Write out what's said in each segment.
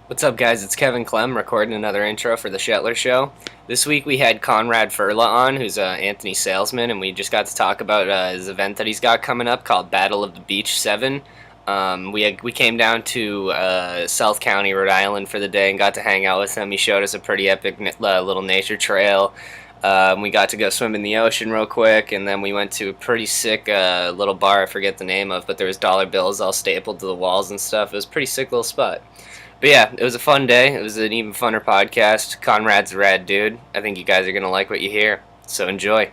What's up, guys? It's Kevin Clem recording another intro for the Shetler Show. This week we had Conrad Ferla on, who's Anthony's salesman, and we just got to talk about his event that he's got coming up called Battle of the Beach 7. We came down to South County, Rhode Island for the day and got to hang out with him. He showed us a pretty epic little nature trail. We got to go swim in the ocean real quick, and then we went to a pretty sick little bar I forget the name of, but there was dollar bills all stapled to the walls and stuff. It was a pretty sick little spot. But yeah, it was a fun day. It was an even funner podcast. Conrad's a rad dude. I think you guys are going to like what you hear. So enjoy.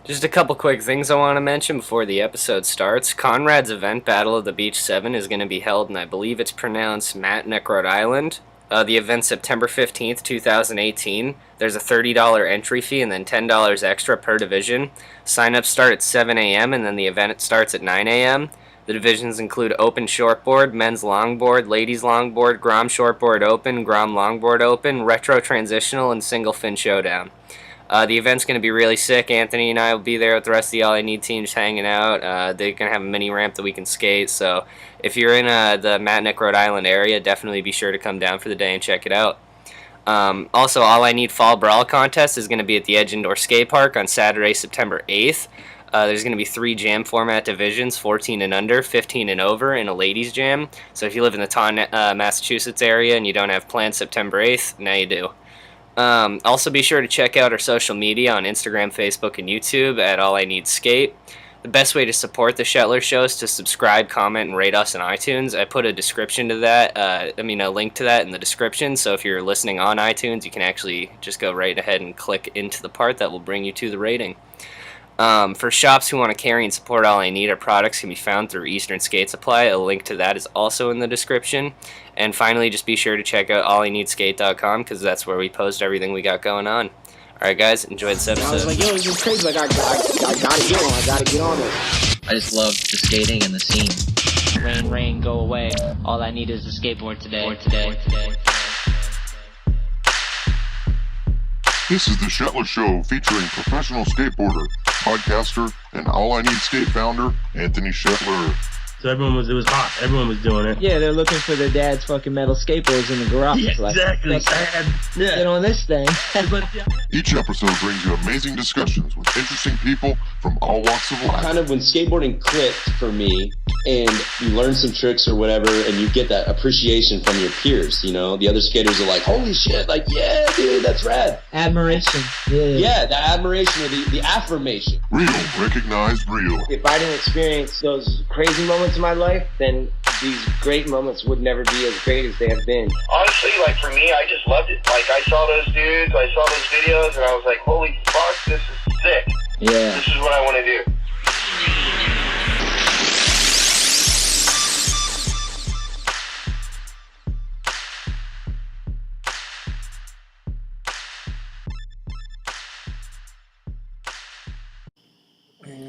Just a couple quick things I want to mention before the episode starts. Conrad's event, Battle of the Beach 7, is going to be held, and I believe it's pronounced Matunuck, Rhode Island. The event's September 15th, 2018. There's a $30 entry fee and then $10 extra per division. Sign-ups start at 7 a.m. and then the event starts at 9 a.m. The divisions include open shortboard, men's longboard, ladies longboard, grom shortboard open, grom longboard open, retro transitional, and single fin showdown. The event's going to be really sick. Anthony and I will be there with the rest of the All I Need teams hanging out. They're going to have a mini ramp that we can skate. So if you're in the Matunuck, Rhode Island area, definitely be sure to come down for the day and check it out. Also, All I Need Fall Brawl contest is going to be at the Edge Indoor Skate Park on Saturday, September 8th. There's going to be 3 jam format divisions, 14 and under, 15 and over, and a ladies jam. So if you live in the Taunton, Massachusetts area and you don't have plans September 8th, now you do. Also be sure to check out our social media on Instagram, Facebook, and YouTube at ALLiNEEDSKATE. The best way to support the Shetler Show is to subscribe, comment, and rate us on iTunes. I put a description to that, a link to that in the description, so if you're listening on iTunes, you can actually just go right ahead and click into the part that will bring you to the rating. For shops who want to carry and support All I Need, our products can be found through Eastern Skate Supply. A link to that is also in the description. And finally, just be sure to check out ALLiNEEDSKATE.com because that's where we post everything we got going on. Alright guys, enjoy this episode. I was like, yo, this is crazy. Like, I gotta get on it. I just love the skating and the scene. Rain, go away. All I need is a skateboard today. This is the Shetler Show featuring professional skateboarder, podcaster, and All I Need Skate founder, Anthony Shetler. So it was hot. Everyone was doing it. Yeah, they're looking for their dad's fucking metal skateboards in the garage. Yeah, like, exactly. Get on this thing. Each episode brings you amazing discussions with interesting people from all walks of life. Kind of when skateboarding clicked for me, and you learn some tricks or whatever, and you get that appreciation from your peers, you know? The other skaters are like, holy shit, like, yeah, dude, that's rad. Admiration. Yeah, the admiration or the affirmation. Real, recognized real. If I didn't experience those crazy moments in my life, then these great moments would never be as great as they have been. Honestly, like, for me, I just loved it. Like, I saw those dudes, I saw those videos, and I was like, holy fuck, this is sick. Yeah. This is what I want to do.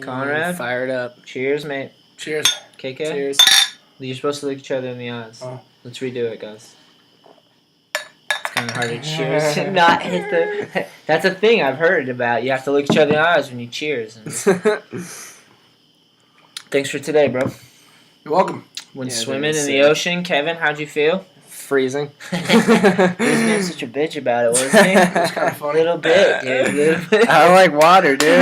Conrad, Fired up. cheers, mate. Cheers. KK? Cheers. You're supposed to look each other in the eyes. Oh. Let's redo it, guys. It's kind of hard to cheers and not hit the... That's a thing I've heard about. You have to look each other in the eyes when you cheers. And... Thanks for today, bro. You're welcome. When swimming in the ocean, Kevin, how'd you feel? Freezing. He was being such a bitch about it, wasn't he? It was kind of funny. Little bit, dude. Little bit. I don't like water, dude.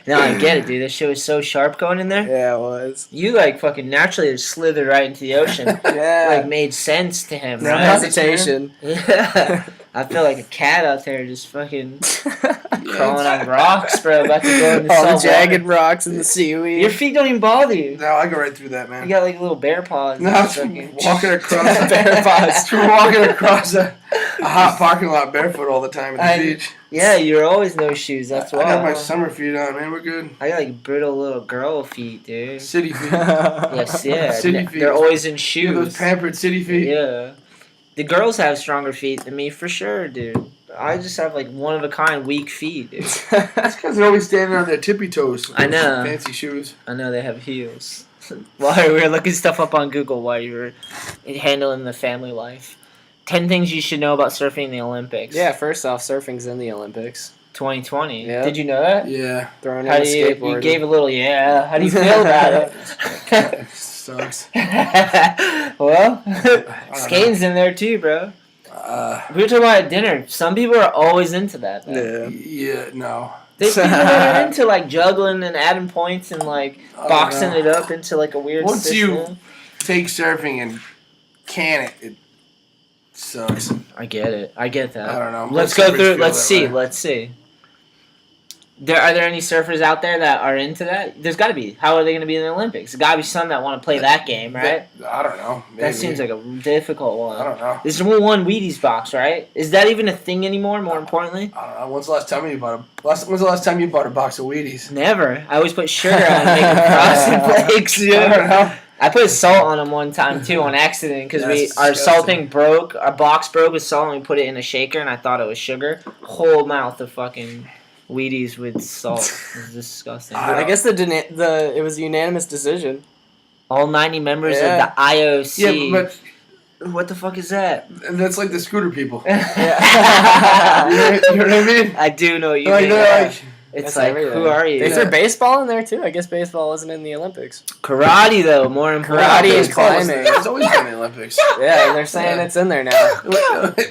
No, I get it, dude. This shit was so sharp going in there. Yeah, it was. You, like, fucking naturally just slithered right into the ocean. Yeah. Like, made sense to him, No right? hesitation. Yeah. I feel like a cat out there just fucking crawling on rocks, bro. About to go in the All the salt jagged water. rocks and the seaweed. Your feet don't even bother you. No, I go right through that, man. You got, like, little bear paws. No, Just I'm fucking- walking across Bear paws. We're walking across a hot parking lot barefoot all the time at the beach. Yeah, you're always no shoes. That's why. I got my summer feet on, man. We're good. I got, like, brittle little girl feet, dude. City feet. Yes, yeah. City feet. They're always in You shoes. know those pampered city feet. Yeah. The girls have stronger feet than me, for sure, dude. I just have, like, one-of-a-kind weak feet, dude. That's because they're always standing on their tippy toes. I know. Fancy shoes. I know they have heels. While we were looking stuff up on Google while you were handling the family life. 10 things you should know about surfing in the Olympics. Yeah, first off, surfing's in the Olympics. 2020. Yeah. Did you know that? Yeah. Throwing How in do you skateboarding. gave a little, yeah. How do you feel about it? Sucks. Well, skating's in there too, bro. We were talking about at dinner. Some people are always into that. Yeah, no. There's people that are into like juggling and adding points and like boxing it up into like a weird Once system. you take surfing and can it sucks. I get it. I get that. I don't know. Let's go through it. Let's see. Are there any surfers out there that are into that? There's got to be. How are they going to be in the Olympics? There's got to be some that want to play that game, right? I don't know. Maybe. That seems like a difficult one. I don't know. There's one Wheaties box, right? Is that even a thing anymore, more importantly? I don't know. When's the last time you bought when's the last time you bought a box of Wheaties? Never. I always put sugar on and make them frosted flakes. I don't know. I put salt on them one time too on accident because our salt thing broke. Our box broke with salt and we put it in a shaker and I thought it was sugar. Whole mouth of fucking Wheaties with salt. It was disgusting. I guess it was a unanimous decision. All 90 members of the IOC. Yeah, but what the fuck is that? That's like the scooter people. You know what I mean? I do know you. It's like, who are you? They threw baseball in there too. I guess baseball wasn't in the Olympics. Karate though, more important. Karate and climbing. It's always been in the Olympics. Yeah, they're saying it's in there now.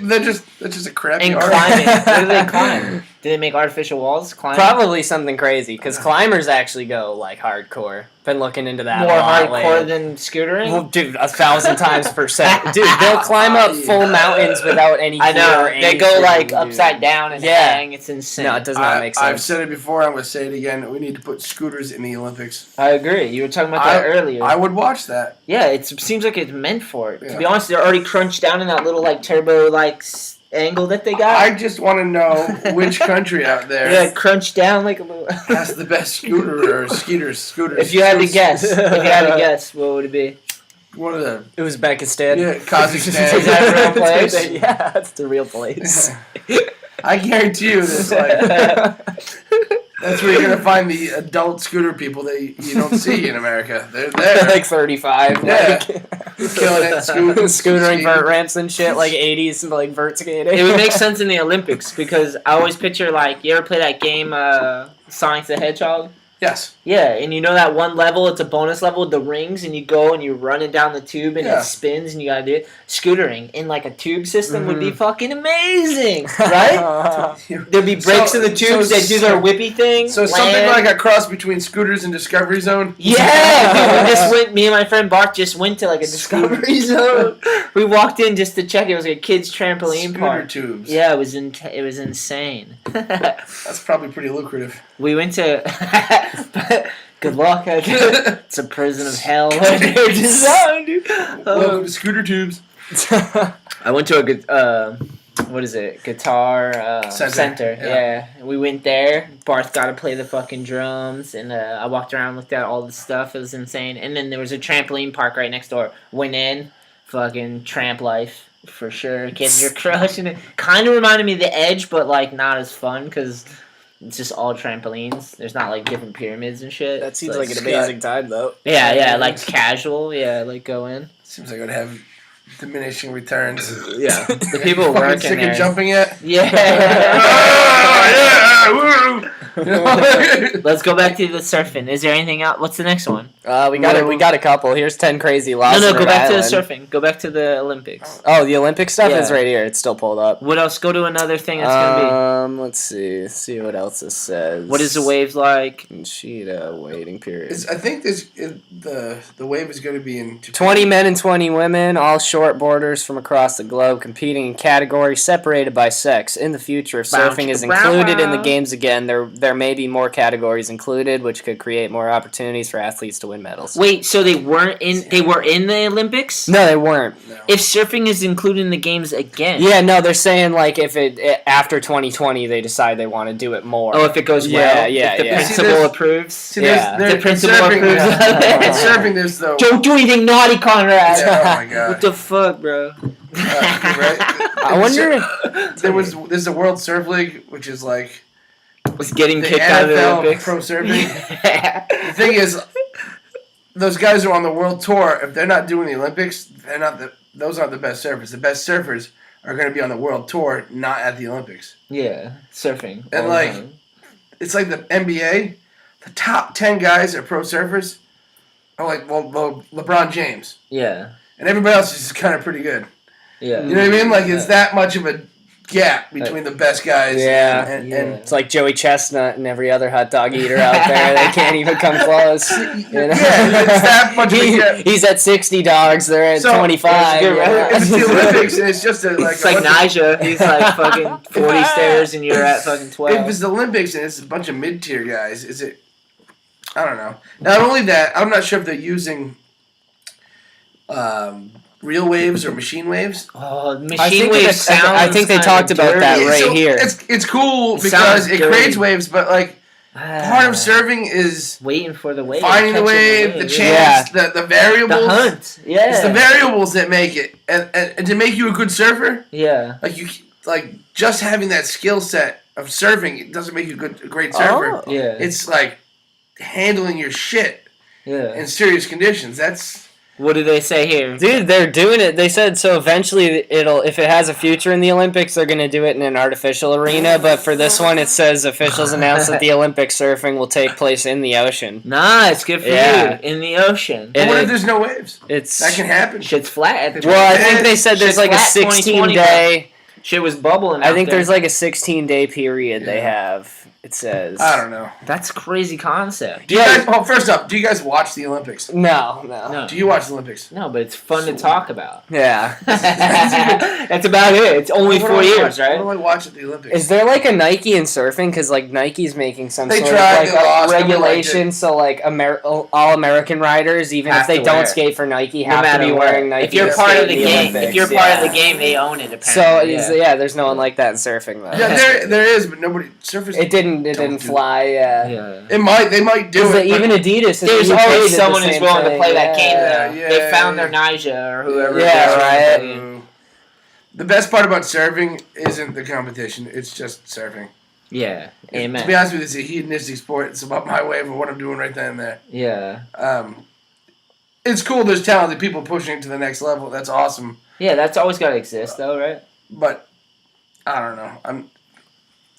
That's just a crappy And art. climbing. What do they climb? Do they make artificial walls? Climbing? Probably something crazy because climbers actually go like hardcore. Been looking into that. More a lot hardcore lately. than scootering? Well, dude, 1,000 times per second. Dude, they'll climb up full mountains without any I know. gear or They go anything, like dude. upside down and hang. It's insane. No, it does not make sense. I've said it before. I'm going to say it again. We need to put scooters in the Olympics. I agree. You were talking about that earlier. I would watch that. Yeah, it seems like it's meant for it. Yeah. To be honest, they're already crunched down in that little like turbo like angle that they got. I just want to know which country out there Yeah, crunched down like a little. has the best scooter or scooters. If you had to guess, what would it be? One of them. Uzbekistan. Yeah, Kazakhstan. Is that a real place? Yeah, that's the real place. I guarantee you this. That's where you're gonna find the adult scooter people that you don't see in America. They're there. Like 35. Yeah. Like, killing it, scootering vert ramps and shit, like 80s, like vert skating. It would make sense in the Olympics because I always picture like you ever play that game Sonic the Hedgehog? Yes. Yeah, and you know that one level, it's a bonus level with the rings, and you go and you run it down the tube, and it spins, and you gotta do it. Scootering in like a tube system would be fucking amazing, right? There'd be breaks in the tubes. They do their whippy thing. So something like a cross between Scooters and Discovery Zone. Yeah, me and my friend Bart just went to like a Discovery Zone. We walked in just to check. It was like a kids' trampoline park. Tubes. Yeah, it was insane. That's probably pretty lucrative. We went to. Good luck. It's a prison of hell. They're designed, dude. Welcome to Scooter Tubes. I went to a good. What is it? Guitar center. Yeah. We went there. Barth got to play the fucking drums, and I walked around, looked at all the stuff. It was insane. And then there was a trampoline park right next door. Went in, fucking tramp life for sure. Kids are crushing it. Kind of reminded me of The Edge, but like not as fun because it's just all trampolines. There's not like different pyramids and shit. That seems like an amazing time though. Yeah, like casual. Yeah, like go in. Seems like it would have diminishing returns. Yeah, the people working sick there. of jumping yet? Yeah. Woo! Let's go back to the surfing. Is there anything else? What's the next one? We got a couple. Here's 10 crazy laws. No, go back to the Island. surfing. Go back to the Olympics. Oh, the Olympic stuff is right here. It's still pulled up. What else? Go to another thing that's gonna Let's see what else it says. be. What is the waves like? Cheetah waiting period. I think the wave is going to be in 20 men and 20 women, all shortboarders from across the globe, competing in categories separated by sex. In the future, if surfing is included in the games again, there may be more categories included, which could create more opportunities for athletes to win medals. Wait, so they weren't in? They were in the Olympics? No, they weren't. No. If surfing is included in the games again? Yeah, no, they're saying like if it after 2020 they decide they want to do it more. Oh, if it goes well. Yeah, if the principal approves. The principal surfing, approves. in surfing, there's though. Don't do anything naughty, Conrad. Yeah, oh my god. What the fuck, bro? Right? I wonder. There's a World Surf League, which is like Was getting the kicked out of the NFL Olympics. pro surfing. The thing is, those guys who are on the world tour, if they're not doing the Olympics, those aren't the best surfers. The best surfers are going to be on the world tour, not at the Olympics. Yeah, surfing. And all the time. it's like the NBA. The top 10 guys are pro surfers. LeBron James. Yeah. And everybody else is kind of pretty good. Yeah. You know what I mean? Like, it's that much of a gap between the best guys. Yeah. And it's like Joey Chestnut and every other hot dog eater out there. They can't even come close. You know? Yeah, it's that much of a gap. He's at 60 dogs. They're at 25. It's the Olympics, and it's just it's like Nyjah. He's like fucking 40 stairs, and you're at fucking 12. If it's the Olympics and it's a bunch of mid-tier guys, is it... I don't know. Not only that, I'm not sure if they're using real waves or machine waves. Oh, machine waves sounds. I think they talked about that right here. It's cool because it creates waves, but like part of serving is waiting for the wave, finding the wave, the chance, the variables, the hunt. Yeah, it's the variables that make it, and to make you a good surfer. Yeah, like just having that skill set of surfing, it doesn't make you a great surfer. Oh. Yeah, it's like handling your shit. Yeah, in serious conditions. That's. What do they say here? Dude, they're doing it. They said so eventually if it has a future in the Olympics, they're going to do it in an artificial arena. But for this one, it says officials announced that the Olympic surfing will take place in the ocean. Nice, good for you. In the ocean. And what if there's no waves? That can happen. Shit's flat. Well, I think they said there's like a 16-day... Shit was bubbling I think there's like a 16-day period they have. It says. I don't know. That's a crazy concept. Do you guys, first up, do you guys watch the Olympics? No. Do you watch the Olympics? No, but it's fun to talk about. Yeah. That's about it. It's only 4 years, right? What do I watch at the Olympics? Is there like a Nike in surfing? Because like Nike's making some sort of like regulation, so like all American riders, even if they don't skate for Nike, have to be wearing Nike. If you're part of the game, part of the game, they own it. Apparently. So there's no one like that in surfing though. Yeah, there is, but nobody surfers. It didn't fly. Yeah. They might do it. Even Adidas. There's always someone who's willing to play that game. Though. They found their Nyjah or whoever. Yeah, right. The best part about surfing isn't the competition; it's just surfing. Yeah, amen. To be honest with you, it's a hedonistic sport. It's about my wave and what I'm doing right then and there. Yeah. It's cool. There's talented people pushing it to the next level. That's awesome. Yeah, that's always got to exist, though, right? But I don't know.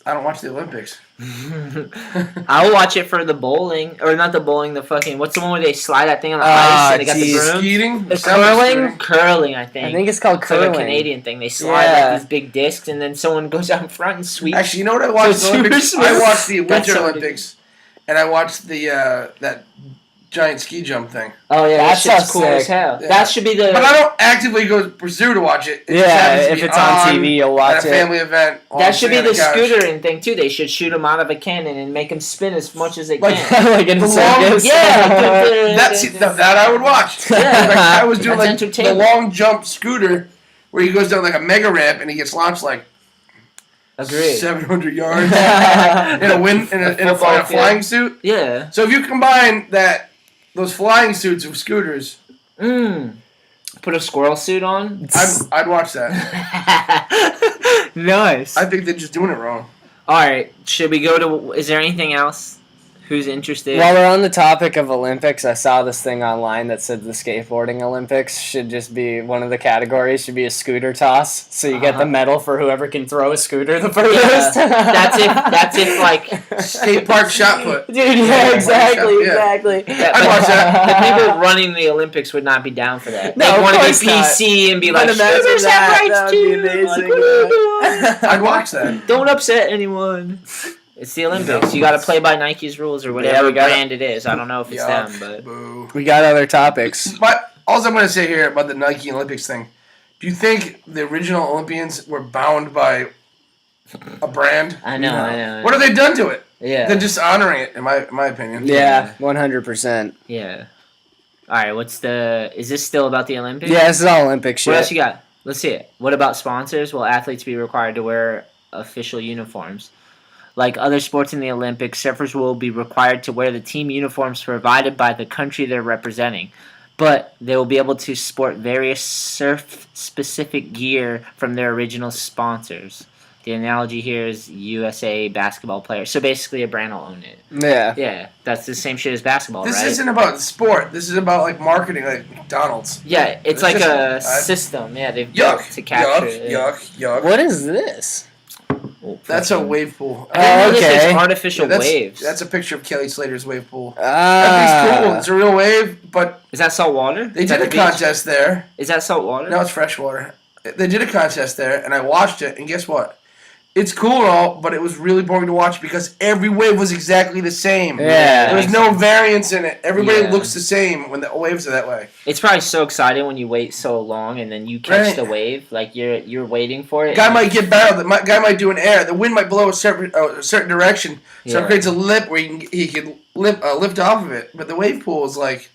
I don't watch the Olympics. I'll watch it for the bowling, or not the bowling. The fucking what's the one where they slide that thing on the ice and they got the broom? Skeeting? Curling. I think. I think it's called curling. It's like a Canadian thing. They slide like these big discs, and then someone goes out in front and sweeps. Actually, you know what I watched? The Olympics? I watched the Winter Olympics, and I watched the that giant ski jump thing. Oh yeah, that shit's cool as hell. Yeah. That should be the. But I don't actively pursue to watch it. If it's on TV, you'll watch at a family event. That should be the scootering thing too. They should shoot them out of a cannon and make them spin as much as they can. Like in the circus. That I would watch. Yeah, I was doing like the long jump scooter where he goes down like a mega ramp and he gets launched like 700 yards in a flying suit. Yeah. So if you combine those flying suits with scooters. Put a squirrel suit on? I'd watch that. Nice. I think they're just doing it wrong. Alright, should we go to... Is there anything else? Who's interested? While we're on the topic of Olympics, I saw this thing online that said the skateboarding Olympics should just be... One of the categories should be a scooter toss. So you get the medal for whoever can throw a scooter the furthest. Yeah. That's if like... Skate park shot put. Dude, exactly. I'd watch that. The people running the Olympics would not be down for that. No, they want to be PC and be like, scooters have rights too. I'd watch that. Don't upset anyone. It's the Olympics. You got to play by Nike's rules or whatever brand it is. I don't know if it's them, but... Boo. We got other topics. But all I'm going to say here about the Nike Olympics thing, do you think the original Olympians were bound by a brand? I know. What have they done to it? Yeah. They're just honoring it, in my opinion. Yeah, 100%. Yeah. All right, is this still about the Olympics? Yeah, this is all Olympic shit. What else you got? Let's see it. What about sponsors? Will athletes be required to wear official uniforms? Like other sports in the Olympics, surfers will be required to wear the team uniforms provided by the country they're representing, but they will be able to sport various surf-specific gear from their original sponsors. The analogy here is USA basketball players. So basically a brand will own it. Yeah. Yeah, that's the same shit as basketball, This right? isn't about sport. This is about like marketing, like McDonald's. Yeah, it's like a system. Yeah, they've built to capture it. Yuck. What is this? That's a wave pool. It's artificial waves. That's a picture of Kelly Slater's wave pool. That thing's cool. It's a real wave, but is that salt water? They did a contest there. Is that salt water? No, it's fresh water. They did a contest there, and I watched it, and guess what? It's cool and all, but it was really boring to watch because every wave was exactly the same. Yeah. There was no variance in it. Everybody looks the same when the waves are that way. It's probably so exciting when you wait so long and then you catch the wave. Like, you're waiting for it. Guy might get barreled. The guy might do an air. The wind might blow a certain direction, so it creates a lip where he can lift off of it. But the wave pool is like,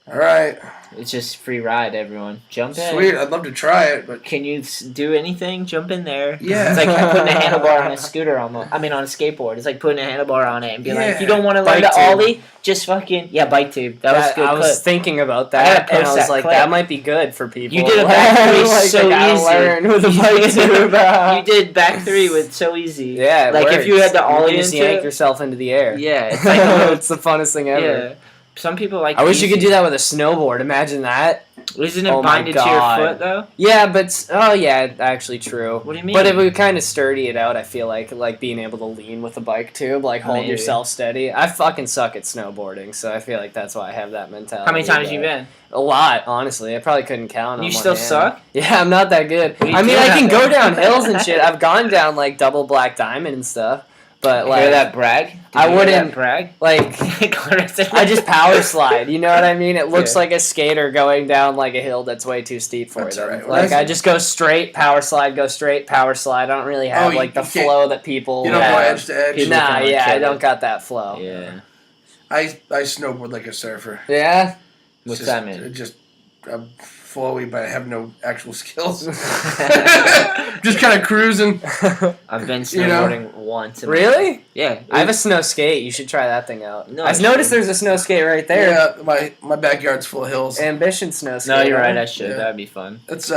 all right. It's just free ride, everyone. Jump in. Sweet, I'd love to try it, but can you do anything? Jump in there. Yeah. It's like putting a handlebar on a scooter on a skateboard. It's like putting a handlebar on it and be like, you don't want to learn to ollie, just fucking bike tube. That was good. I was thinking about that, and I was like, that might be good for people. You did a back three so easy. Learn with a bike tube. You did back three with so easy. Yeah, like if you had to ollie, just yank yourself into the air. Yeah, it's like it's the funnest thing ever. Yeah. Some people like. I wish you could do that with a snowboard. Imagine that. Isn't it binded to your foot though? Yeah, but actually true. What do you mean? But it would kind of sturdy it out. I feel like being able to lean with a bike tube, like hold yourself steady. I fucking suck at snowboarding, so I feel like that's why I have that mentality. How many times have you been? A lot, honestly. I probably couldn't count. You still suck? Yeah, I'm not that good. I mean, I can go down hills and shit. I've gone down like double black diamond and stuff. But like, hear that brag? I wouldn't brag. Like, I just power slide. You know what I mean? It looks like a skater going down like a hill that's way too steep for them. Right. Like I just go straight, power slide, go straight, power slide. I don't really have like the flow that people. You don't go edge to edge. Nah, I don't got that flow. Yeah. I snowboard like a surfer. Yeah. What's that mean? I'm flowy, but I have no actual skills. Just kind of cruising. I've been snowboarding once. Really? Yeah. I have a snow skate. You should try that thing out. No, I've noticed there's a snow skate right there. Yeah, my backyard's full of hills. Ambition snow skate. No, you're right. I should. That'd be fun. It's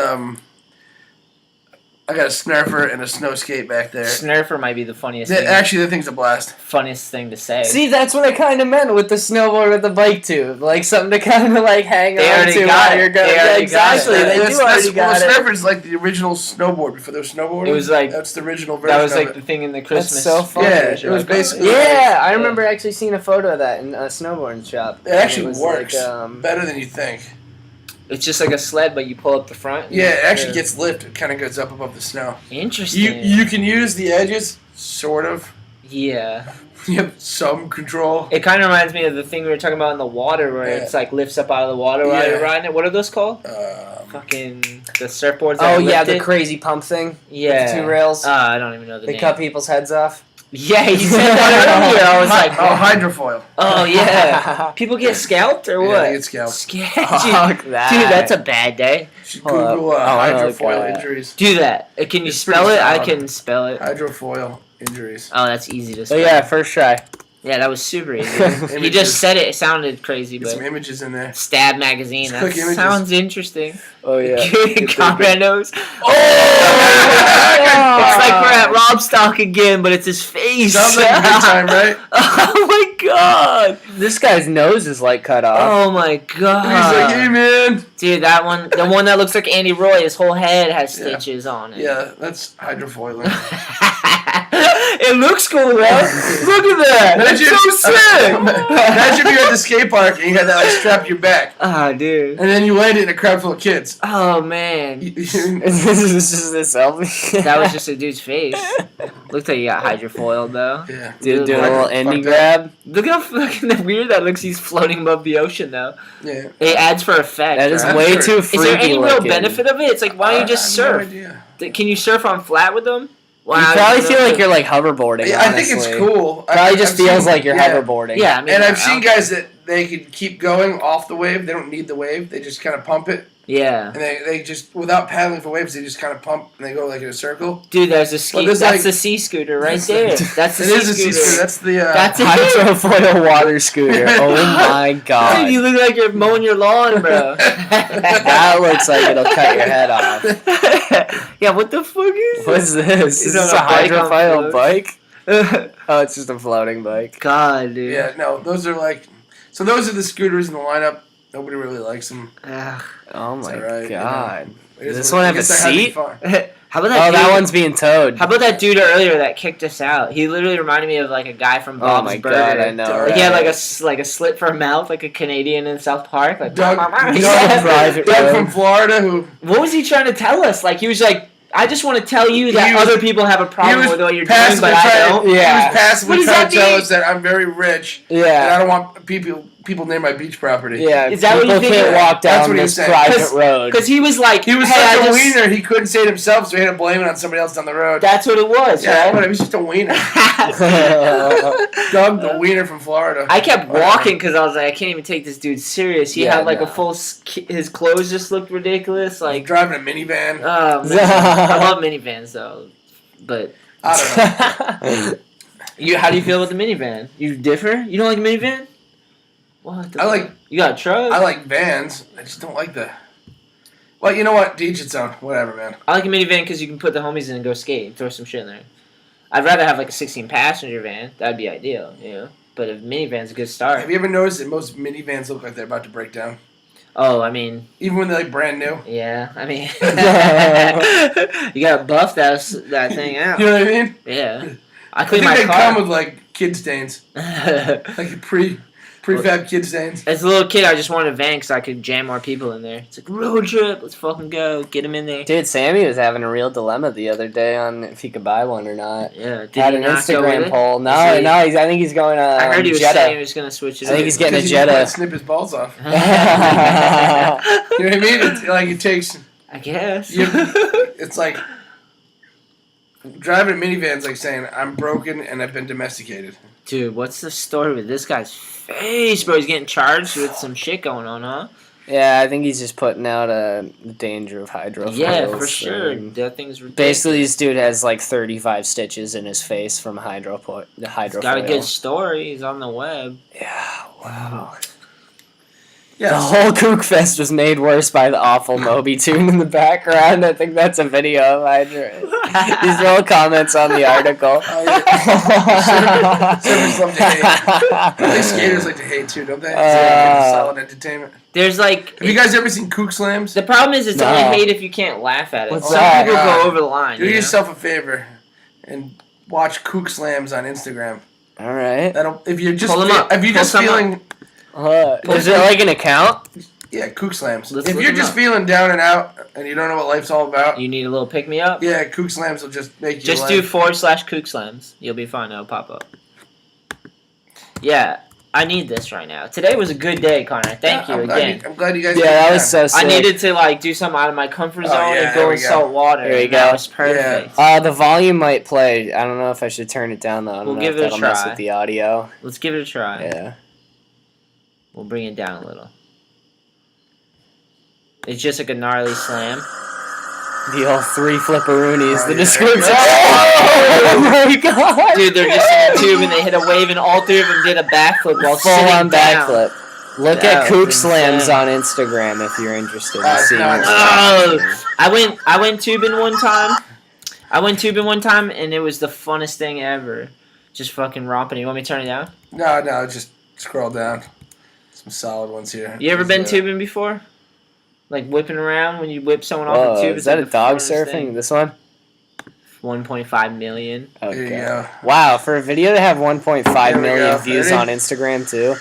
I got a snurfer and a snow skate back there. Snurfer might be the funniest thing. Actually, the thing's a blast. Funniest thing to say. See, that's what I kind of meant with the snowboard with the bike tube. Like, something to kind of, like, hang on to while you're going. Yeah, exactly. They do already got it. The snurfer's like the original snowboard before there was snowboarding. It was like... That's the original version. That was like the thing in the Christmas... That's so funny. Yeah, it was basically... Yeah, I remember actually seeing a photo of that in a snowboarding shop. It actually works better than you think. It's just like a sled, but you pull up the front. Yeah, it actually gets lift. It kind of goes up above the snow. Interesting. You can use the edges, sort of. Yeah. You have some control. It kind of reminds me of the thing we were talking about in the water, where it's like lifts up out of the water while you're riding it. What are those called? Fucking the surfboards. Oh yeah, the crazy pump thing. Yeah. With the 2 rails. I don't even know the name. They cut people's heads off. Yeah, you said that earlier. I was like, hydrofoil. Oh yeah. People get scalped or what? Yeah, they get scalped. Sketchy. Fuck that. Dude, that's a bad day. Google hydrofoil injuries. Do that. Can you spell it? I can spell it. Hydrofoil injuries. Oh, that's easy to spell. Oh yeah, first try. Yeah, that was super easy. You just said it. It sounded crazy, Get but some images in there. Stab magazine. That sounds interesting. Oh yeah. Conrad knows. Oh! It's like we're at Robstock again, but it's his face. Sounds like a good time, right? Oh my god! This guy's nose is like cut off. Oh my god! He's like, hey man, dude, that one, the one that looks like Andy Roy, his whole head has stitches on it. Yeah, that's hydrofoiling. It looks cool, though. Look at that. That's so sick. Imagine if you're at the skate park and you had that like strapped to your back. Ah, dude. And then you landed in a crowd full of kids. Oh man. This is just a selfie. That was just a dude's face. Looked like he got hydrofoiled though. Yeah. Dude, do a little indie grab. Look how fucking weird that looks. He's floating above the ocean though. Yeah. It adds for effect. That is way too freaky. Is there any real looking. benefit of it? It's like, why don't you just surf? No idea. Can you surf on flat with them? Wow, you probably feel like you're like hoverboarding. Yeah, I think it's cool. Probably just feels like you're hoverboarding. Yeah, I mean, and I've seen guys that they could keep going off the wave. They don't need the wave. They just kind of pump it. Yeah. And they just, without paddling for waves, they just kind of pump and they go like in a circle. Dude, there's a ski. That's like, the sea scooter right there. That's the sea scooter. That's the that's a hydrofoil water scooter. Oh my god. Dude, you look like you're mowing your lawn, bro. That looks like it'll cut your head off. Yeah, what the fuck is What's this? Is this a hydrofoil bike? Oh, it's just a floating bike. God, dude. Yeah, no, those are like, so those are the scooters in the lineup. Nobody really likes them. Oh my right, god. you know, Does this one have a seat? How about that? That one's being towed. How about that dude earlier that kicked us out? He literally reminded me of like a guy from Bob's Burger. God, I know. Like, he had like a slit for a mouth, like a Canadian in South Park. Like Doug from Florida. What was he trying to tell us? Like he was like, I just want to tell you that other people have a problem with what you're doing, but I don't. Yeah. He was passively trying to tell us that I'm very rich. Yeah. And I don't want people near my beach property. Yeah. Is that what you think? Can't walk down this private road. Because he was like, he was such a wiener, he couldn't say it himself, so he had to blame it on somebody else down the road. That's what it was, right? But he was just a wiener. Doug, the wiener from Florida. I kept walking because I was like, I can't even take this dude serious. He had like a full, his clothes just looked ridiculous. Like driving a minivan. Oh, man. I love minivans though, but I don't know. How do you feel about the minivan? You differ? You don't like a minivan? What? You got a truck? I like vans. I just don't like the. Well, you know what? To each its own. Whatever, man. I like a minivan because you can put the homies in and go skate and throw some shit in there. I'd rather have like a 16-passenger van. That'd be ideal, you know. But a minivan's a good start. Have you ever noticed that most minivans look like they're about to break down? Oh, I mean... Even when they're like brand new? Yeah, I mean... you gotta buff that thing out. You know what I mean? Yeah. I think they come with like kid stains. Like prefab kid stains. As a little kid, I just wanted a van because I could jam more people in there. It's like, road trip, let's fucking go. Get them in there. Dude, Sammy was having a real dilemma the other day on if he could buy one or not. Yeah. Had an Instagram poll. No, I think he's going to I heard he was Jetta. saying he was going to switch it. I think he's getting a Jetta. Snip his balls off. You know what I mean? It's like it takes... I guess. It's like... Driving a minivan's like saying, I'm broken and I've been domesticated. Dude, what's the story with this guy's face, bro? He's getting charged with some shit going on, huh? Yeah, I think he's just putting out the danger of hydrophobia. Yeah, for sure. That thing's ridiculous. Basically, this dude has like 35 stitches in his face from hydrophobia. He's got a good story. He's on the web. Yeah, wow. Yeah, the whole Kook Fest was made worse by the awful Moby tune in the background. I think that's a video of Hydra. These are all comments on the article. Surfers love to hate. I think skaters like to hate too, don't they? Solid entertainment. There's like... Have you guys ever seen Kook Slams? The problem is it's only hate if you can't laugh at it. Some people go over the line. Do yourself a favor and watch Kook Slams on Instagram. All right. If you're just feeling... is it like an account? Yeah, Kook Slams. If you're just feeling down and out and you don't know what life's all about, you need a little pick me up. Yeah, Kook Slams will just make you. Just do /Kook Slams. You'll be fine. It'll pop up. Yeah, I need this right now. Today was a good day, Conrad. Thank you again. I'm glad you guys. Yeah, that was so sick. I needed to do something out of my comfort zone and go in salt water. There you go. That was perfect. Yeah. The volume might play. I don't know if I should turn it down though. I don't we'll know give if it that'll a try. mess with the audio. Let's give it a try. Yeah. We'll bring it down a little. It's just like a gnarly slam. The old 3 flipperoonies. The description. Oh my god! Dude, they're just in a tube and they hit a wave and all 3 of them did a backflip while full on backflip. Look that at Kook Slams on Instagram if you're interested in seeing it. I went tubing one time. And it was the funnest thing ever. Just fucking romping. You want me to turn it down? No, just scroll down. Some solid ones here. You ever been tubing before? Like whipping around when you whip someone off the tube? Is that a dog surfing? Thing. This one? 1.5 million. Okay. There you go. Wow, for a video to have 1.5 million views on Instagram too.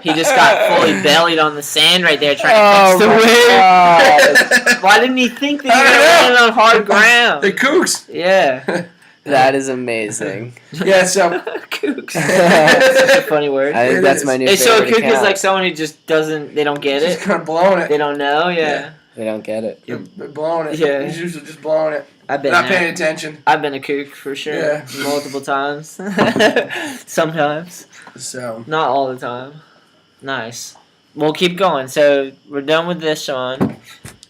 He just got fully bellied on the sand right there trying to catch the wave. Why didn't he think that he was landing on hard ground? The Kooks. Yeah. That is amazing. Yeah, so Kooks. That's a funny word. I think that's my new favorite So a kook account. is like someone who just doesn't, they don't get it. Just kind of blowing it. They don't know, yeah. They don't get it. They're blowing it. Yeah. He's usually just blowing it. I've been not paying attention. I've been a kook for sure. Yeah. Multiple times. Sometimes. So. Not all the time. Nice. We'll keep going. So we're done with this one.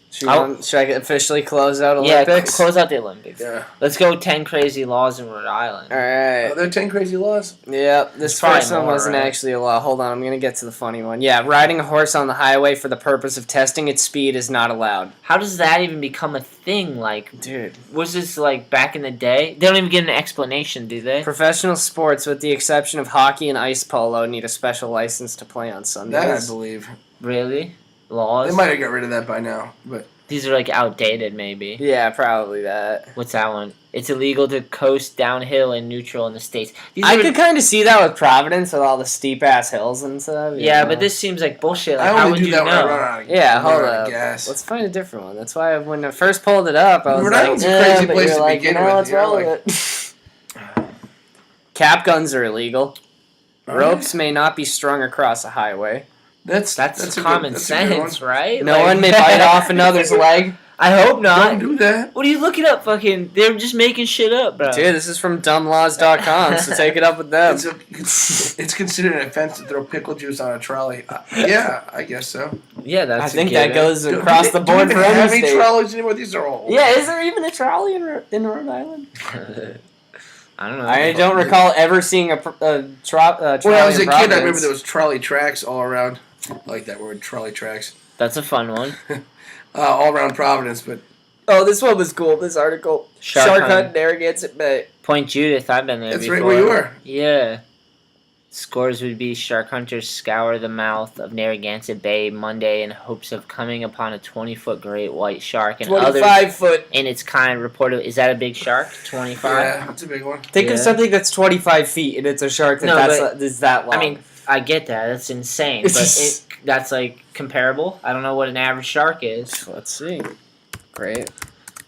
Should I officially close out Olympics? Yeah, close out the Olympics. Yeah. Let's go 10 crazy laws in Rhode Island. All right. Are there 10 crazy laws? Yeah, this first one wasn't actually a law. Hold on, I'm going to get to the funny one. Yeah, riding a horse on the highway for the purpose of testing its speed is not allowed. How does that even become a thing? Like, dude, was this like back in the day? They don't even get an explanation, do they? Professional sports, with the exception of hockey and ice polo, need a special license to play on Sundays. That I believe. Really? Laws? They might have got rid of that by now, but These are like outdated, maybe. Yeah, probably that. What's that one? It's illegal to coast downhill and neutral in the States. I could kind of see that with Providence with all the steep ass hills and stuff. Yeah, but this seems like bullshit. Like, I how only would do you that when I know? run out of Yeah, hold run out of up. gas. Let's find a different one. That's why when I first pulled it up, I was Rhode like, Island's a crazy but place you're to like, begin you know, with. what's You're wrong like- with it? Cap guns are illegal. Ropes may not be strung across a highway. That's a common good- that's a good sense, one. right? No one may bite off another's leg. I hope not. Don't do that. What are you looking up? Fucking, they're just making shit up, bro. Dude, this is from dumblaws.com, so take it up with them. It's considered an offense to throw pickle juice on a trolley. Yeah, I guess so. Yeah, that's. I think that goes across the board do for they have any any state. trolleys anymore? These are old. Yeah, is there even a trolley in Rhode Island? I don't know. I don't recall ever seeing a trolley. When I was a in kid, I remember Providence. there was trolley tracks all around. I like that word, trolley tracks. That's a fun one. All around Providence, but Oh, this one was cool. This article. Shark hunt, Narragansett Bay. Point Judith, I've been there that's before. right where you were. Yeah. Scores would be shark hunters scour the mouth of Narragansett Bay Monday in hopes of coming upon a 20-foot great white shark and others 25-foot. in its kind reported. Is that a big shark? 25? Yeah, that's a big one. Think of something that's 25 feet and it's a shark that's that long. I mean, I get that. That's insane. It's But just- that's like comparable. I don't know what an average shark is. Let's see. Great.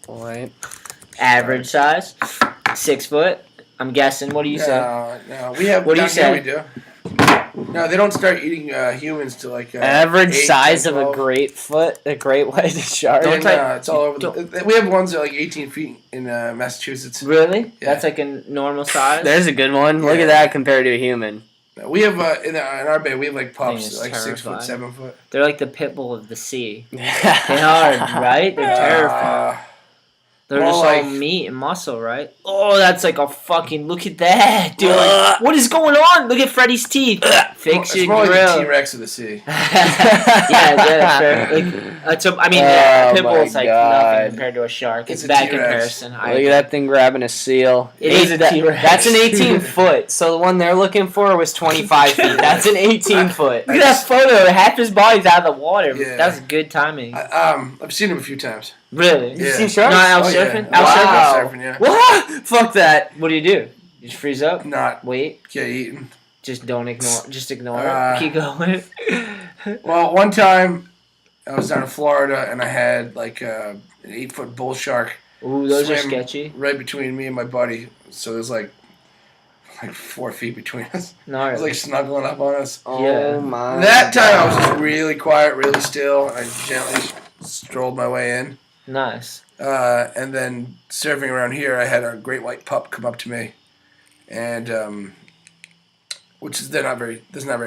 White. Average size? 6 foot? I'm guessing. What do you say? No, we have. What do you down say? here We do. No, they don't start eating humans till like Average 8, size 10, of a 12. great white shark. And, it's all over. We have ones that are like 18 feet in Massachusetts. Really? Yeah. That's like a normal size? There's a good one. Look at that compared to a human. We have in our bay. We have like Thing pups, is like 6 foot, terrifying. 7 foot. They're like the pit bull of the sea. They are, right? They're terrifying. They're more just like- all meat and muscle, right? Oh, that's like a fucking... Look at that, dude. Like, what is going on? Look at Freddy's teeth. Fix It's your more like grill. the T-Rex of the sea. yeah, fair. Like, so, I mean, Oh pit bull's my like God. nothing compared to a shark. It's It's a bad T-Rex. comparison. Look at that thing grabbing a seal. It is a T-Rex. That's an 18 foot. So the one they're looking for was 25 feet. That's an 18 foot. Look at that photo. Half his body's out of the water. Yeah. That's good timing. I've seen him a few times. Really? Yeah. seen sharks? Not out Oh, yeah. surfing? Wow. Out surfing? Surfing, yeah. What? Fuck that. What do? You just freeze up? Not Wait? get eaten. Just don't ignore. Just ignore Uh, it. Keep going. Well, one time I was down in Florida and I had like an 8-foot bull shark. Ooh, those are swim sketchy. Right between me and my buddy. So there's like 4 feet between us. No, It was like snuggling up on us. Oh Yeah. my. That time I was just really quiet, really still, and I gently strolled my way in. nice. And then surfing around here, I had a great white pup come up to me, and which is they're not very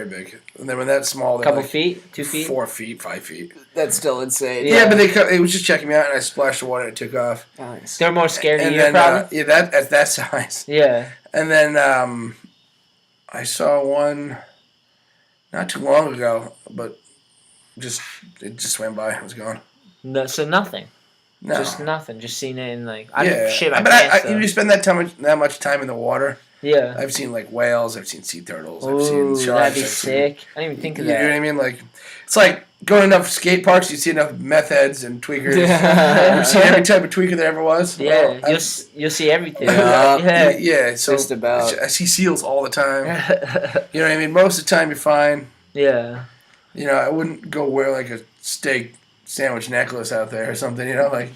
big. And then when that's small, they're Couple like feet? 2 feet? 4 feet, 5 feet. That's still insane. Yeah, but it was just checking me out, and I splashed the water and it took off. Nice. They're more scared of And you, then probably? yeah, that at that size. Yeah. And then I saw one not too long ago, but it just swam by. It was gone. No, so nothing. No. Just nothing. Just seen it in like... I Yeah, shit my but pants, though. you spend that much time in the water. Yeah. I've seen like whales. I've seen sea turtles. I've Ooh, seen sharks. that'd be I've seen- sick. I didn't even think of You know that. what I mean? Like, it's like going to enough skate parks. You see enough meth heads and tweakers. Yeah. You've seen every type of tweaker there ever was. Yeah, Well, you'll see everything. Yeah. yeah. So Just about. I see seals all the time. You know what I mean? Most of the time you're fine. Yeah. You know, I wouldn't go wear like a steak sandwich necklace out there or something. You know, like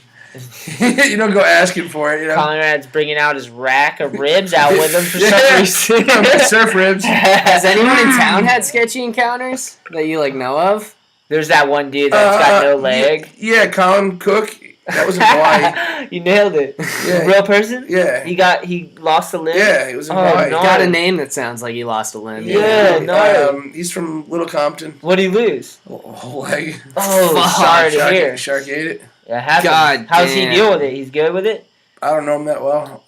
you don't go asking for it. You know, Conrad's bringing out his rack of ribs out with him for Yeah. some reason. surf ribs. Has anyone in town had sketchy encounters that you like know of? There's that one dude that's got no leg. Yeah, Colin Cook. That was in Hawaii. You nailed it. Yeah. Real person? Yeah. He lost a limb? Yeah, he was in Oh, Hawaii. no. Got a name that sounds like he lost a limb. Yeah, no. He's from Little Compton. What'd he lose? Whole leg. Oh, Fuck. sorry to hear. Shark ate it. Yeah, happened. God How's he damn. deal with it? He's good with it? I don't know him that well.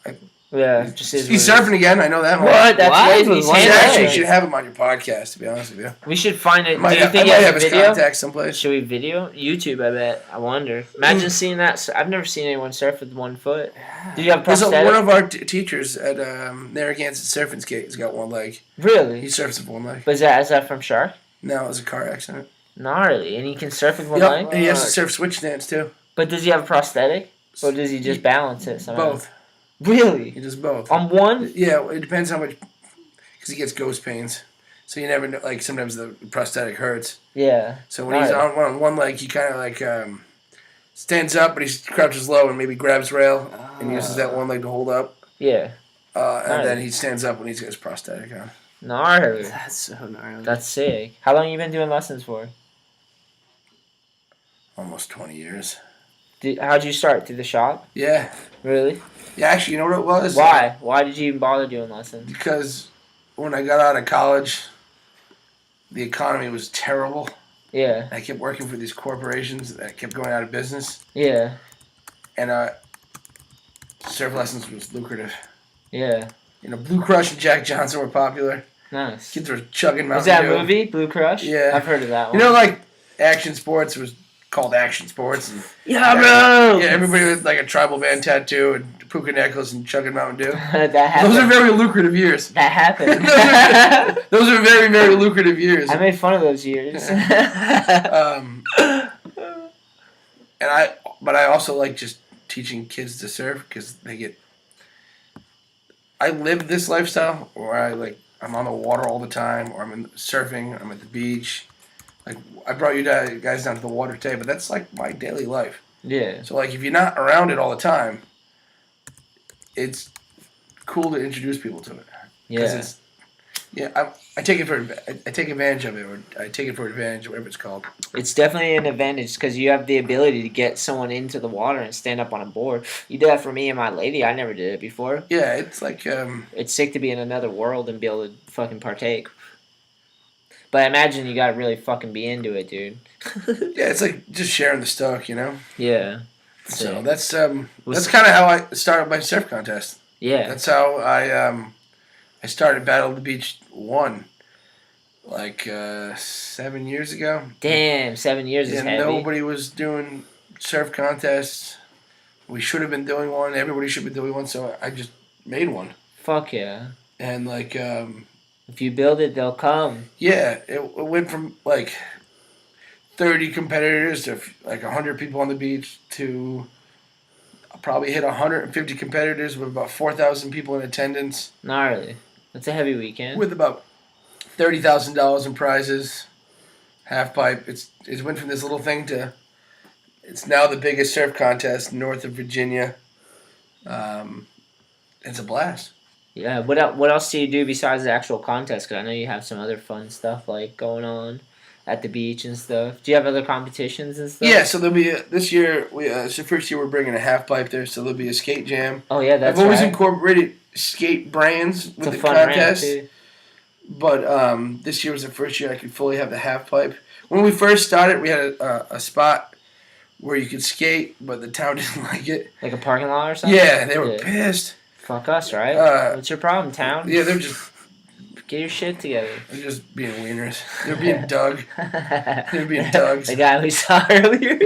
Yeah, just is He's what it is. surfing again. I know that one. What? That's What? crazy. He's What? You handling actually it. should have him on your podcast, to be honest with you. We should find it. I might Do you have, think I he might has have a his video? contact someplace. Should we video? YouTube, I bet. I wonder. Imagine seeing that. I've never seen anyone surf with 1 foot. Did you have There's prosthetic? one of our teachers at Narragansett Surf and Skate. He's got 1 leg. Really? He surfs with 1 leg. But is that from Shark? No, it was a car accident. Gnarly. And he can surf with one Yep, leg? and he has to surf switch stance too. But does he have a prosthetic? Or does he just balance it somehow? Both. Really? He does both. On one? Yeah, it depends how much, because he gets ghost pains. So you never know, like, sometimes the prosthetic hurts. Yeah. So when he's on one leg, he kind of, like, stands up, but he crouches low and maybe grabs rail and uses that one leg to hold up. Yeah. And then he stands up when he's got his prosthetic on. Gnarly. That's so gnarly. That's sick. How long you been doing lessons for? Almost 20 years. How'd you start? Through the shop? Yeah. Really? Yeah, actually, you know what it was? Why? Why did you even bother doing lessons? Because when I got out of college, the economy was terrible. Yeah. I kept working for these corporations that kept going out of business. Yeah. And surf lessons was lucrative. Yeah. You know, Blue Crush and Jack Johnson were popular. Nice. Kids were chugging Mountain Was that Dew. a movie, Blue Crush? Yeah. I've heard of that one. You know, like, action sports was called action sports. And yeah, bro! Yeah, everybody with, like, a tribal band tattoo and puka necklace and chugging Mountain Dew. That happened. Those are very lucrative years. That happened. Those are very, very lucrative years. I made fun of those years. But I also like just teaching kids to surf because they get. I live this lifestyle where I'm on the water all the time, or I'm surfing, I'm at the beach. Like, I brought you guys down to the water today, but that's like my daily life. Yeah. So like, if you're not around it all the time, it's cool to introduce people to it. Yeah. I take advantage of it, or I take it for advantage, whatever it's called. It's definitely an advantage because you have the ability to get someone into the water and stand up on a board. You did that for me and my lady. I never did it before. Yeah, it's like it's sick to be in another world and be able to fucking partake. But I imagine you gotta really fucking be into it, dude. Yeah, it's like just sharing the stoke, you know. Yeah. So that's kind of how I started my surf contest. Yeah. That's how I started Battle of the Beach 1, like 7 years ago. Damn, 7 years is heavy. Nobody was doing surf contests. We should have been doing one. Everybody should be doing one, so I just made one. Fuck yeah. And like, if you build it, they'll come. Yeah, it went from like 30 competitors to like 100 people on the beach to probably hit 150 competitors with about 4,000 people in attendance. Gnarly. That's a heavy weekend. With about $30,000 in prizes, half pipe. It went from this little thing to it's now the biggest surf contest north of Virginia. It's a blast. Yeah. What else do you do besides the actual contest? Because I know you have some other fun stuff like going on at the beach and stuff. Do you have other competitions and stuff? Yeah. So there'll be this year. It's the first year we're bringing a half pipe there. So there'll be a skate jam. Oh yeah, that's I've always right. incorporated skate brands with it's the a fun contest. Ramp, too. But this year was the first year I could fully have the half pipe. When we first started, we had a spot where you could skate, but the town didn't like it. Like a parking lot or something? Yeah, they were pissed. Fuck us, right? What's your problem, town? Yeah, they're just... Get your shit together. They're just being wieners. They're being dug. They're being dugs. The guy we saw earlier.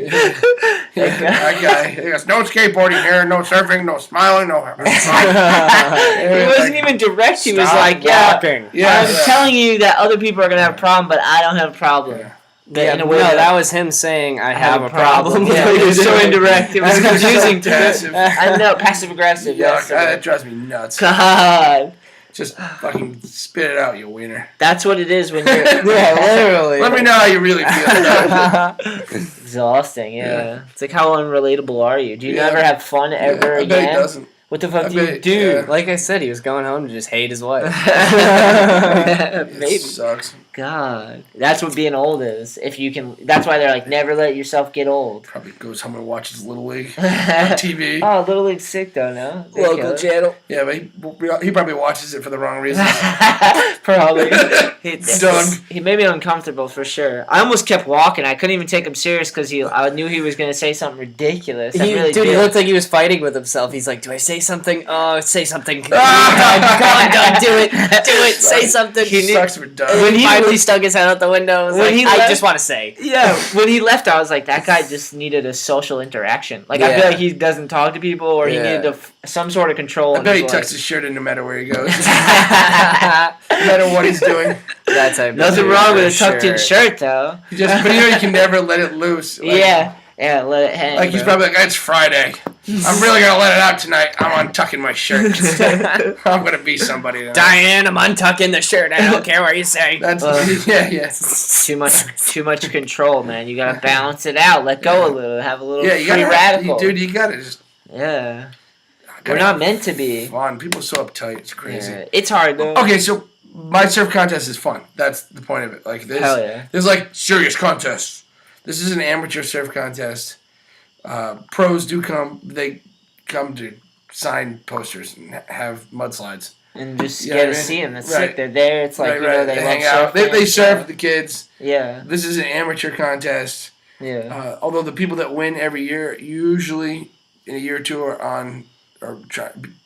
That guy. He goes, no skateboarding here, no surfing, no smiling, no... He wasn't even direct. He was like, walking. I'm telling you that other people are going to have a problem, but I don't have a problem. Yeah, that was him saying, I have a problem. Yeah, it was so indirect. It was confusing to passive. I know, passive-aggressive. Yeah, that drives me nuts. God. Just fucking spit it out, you wiener. That's what it is when you're... Yeah, literally. Let me know how you really feel. Exhausting, yeah. It's like, how unrelatable are you? Do you never have fun ever I again? bet he doesn't. What the fuck do you do? Yeah. Like I said, he was going home to just hate his wife. Maybe. It sucks. God. That's what being old is. If you can... That's why they're like, never let yourself get old. Probably goes home and watches Little League on TV. Oh, Little League's sick, though, no? Local channel. Yeah, but he probably watches it for the wrong reasons. Probably. Done. He made me uncomfortable, for sure. I almost kept walking. I couldn't even take him serious because I knew he was going to say something ridiculous. He looked like he was fighting with himself. He's like, do I say something? Oh, say something. Come on, Doug, do it. Do it. Say something. He sucks for Doug. When he finally stuck his head out the window, was like, I just want to say. Yeah, when he left, I was like, that guy just needed a social interaction. Like, I feel like he doesn't talk to people, or he needed some sort of control. I bet he tucks his shirt in no matter where he goes. No matter what he's doing. Nothing wrong with a tucked-in shirt, though. But you can never let it loose. Yeah. Yeah, let it hang. Like, he's probably like, it's Friday. I'm really going to let it out tonight. I'm untucking my shirt. I'm going to be somebody tonight. Diane, I'm untucking the shirt. I don't care what you say. That's yeah. Too much control, man. You gotta balance it out. Let go a little. Have a little free radical. Dude, you gotta just... Yeah. We're not meant to be. Fun. People are so uptight. It's crazy. Yeah. It's hard, though. Okay, so my surf contest is fun. That's the point of it. Like, Hell yeah. There's, like, serious contests. This is an amateur surf contest. Pros do come. They come to sign posters and have mudslides. And just get to see them. That's sick. They're there. It's like, they hang out. They surf with the kids. Yeah. This is an amateur contest. Yeah. Although the people that win every year, usually in a year or two, are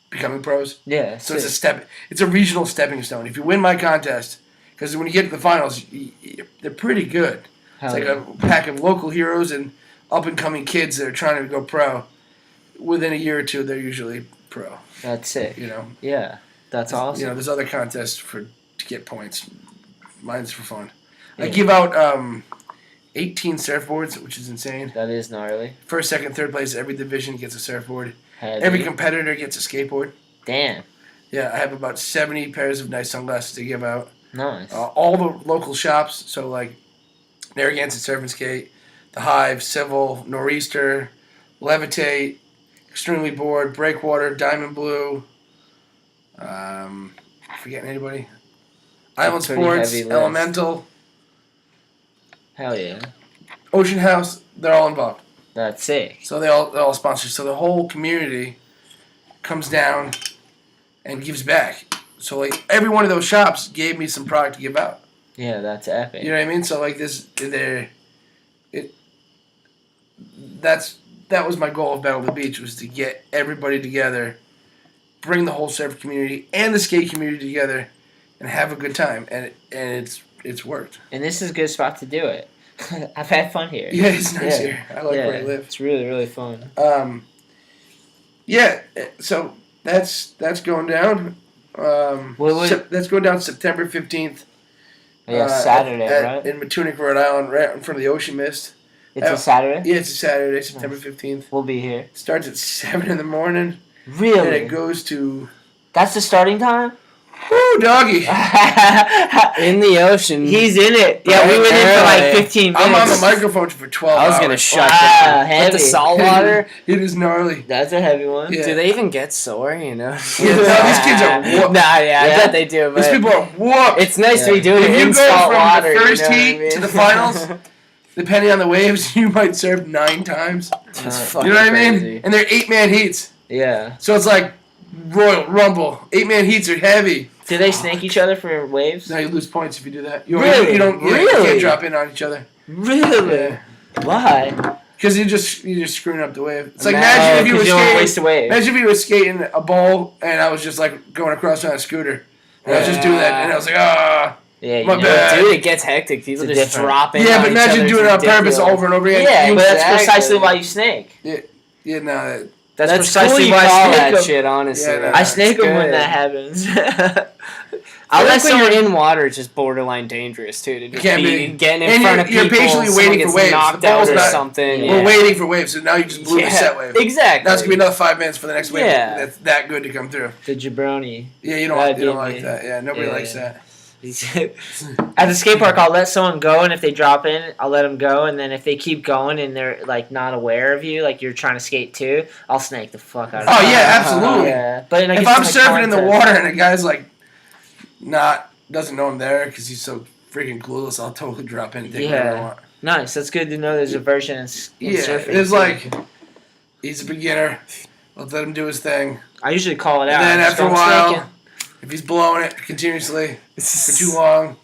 becoming pros. Yeah. So it's a regional stepping stone. If you win my contest, because when you get to the finals, they're pretty good. It's like a pack of local heroes and up-and-coming kids that are trying to go pro. Within a year or two, they're usually pro. That's it. You know? Yeah. That's awesome. You know, there's other contests to get points. Mine's for fun. Yeah. I give out 18 surfboards, which is insane. That is gnarly. First, second, third place, every division gets a surfboard. Heavy. Every competitor gets a skateboard. Damn. Yeah, I have about 70 pairs of nice sunglasses to give out. Nice. All the local shops, so like Narragansett Surf and Skate, The Hive, Civil, Nor'easter, Levitate, Extremely Bored, Breakwater, Diamond Blue. Forgetting anybody? Island Sports, Elemental. Hell yeah. Ocean House, they're all involved. That's sick. So they're all sponsors. So the whole community comes down and gives back. So like every one of those shops gave me some product to give out. Yeah, that's epic. You know what I mean? So like that was my goal of Battle of the Beach, was to get everybody together, bring the whole surf community and the skate community together, and have a good time. And it's worked. And this is a good spot to do it. I've had fun here. Yeah, it's nice here. I like where I live. It's really, really fun. Yeah. So that's going down. That's going down September 15th. Yeah, Saturday, right? In Matunuck, Rhode Island, right in front of the Ocean Mist. It's a Saturday? Yeah, it's a Saturday, September 15th. We'll be here. It starts at 7 in the morning. Really? And it goes to... That's the starting time? Woo, doggy. In the ocean. He's in it. Yeah, we went in for like 15 minutes. I'm on the microphone for 12 hours. I was going to shut down. Heavy. With the salt water. It is gnarly. That's a heavy one. Yeah. Do they even get sore, you know? Yeah, no, these kids are whooped. I bet they do. But these people are whooped. It's nice to be doing it in salt water. If you go from the first heat I mean? to the finals, depending on the waves, you might serve 9 times. That's you know what I mean? crazy. And they're 8-man heats. Yeah. So it's like Royal Rumble. 8-man heats are heavy. Do they snake each other for waves? No, you lose points if you do that. Really? You don't. Really? You can't drop in on each other. Really? Yeah. Why? Because you're just screwing up the wave. It's like imagine if you were skating. Imagine if you were skating a bowl and I was just like going across on a scooter. And I was just doing that and I was like, Yeah, my bad. Dude, it gets hectic. People just drop in. Yeah, but imagine doing it on purpose over and over again. Yeah, but that's precisely why you snake. Yeah, no. That's precisely cool why I snake that them. Shit, honestly. Yeah, I snake them when that happens. I like when you're in water, it's just borderline dangerous too. To just be getting in front of people. You're patiently waiting for waves. Knocked out or something. We're waiting for waves, so now you just blew the set wave. Exactly. Now it's gonna be another 5 minutes for the next wave. Yeah. That's that good to come through. The jabroni. Yeah, you don't like that. Yeah, nobody likes that. At the skate park, I'll let someone go, and if they drop in, I'll let them go. And then if they keep going and they're like not aware of you, like you're trying to skate too, I'll snake the fuck out of them. Oh yeah, absolutely. Yeah, but if I'm surfing in the water and a guy's like doesn't know I'm there because he's so freaking clueless, I'll totally drop in and take whatever I want. Nice. That's good to know. There's a version in surfing. It's like he's a beginner. Let's let him do his thing. I usually call it out. And then after a while, if he's blowing it continuously for too long,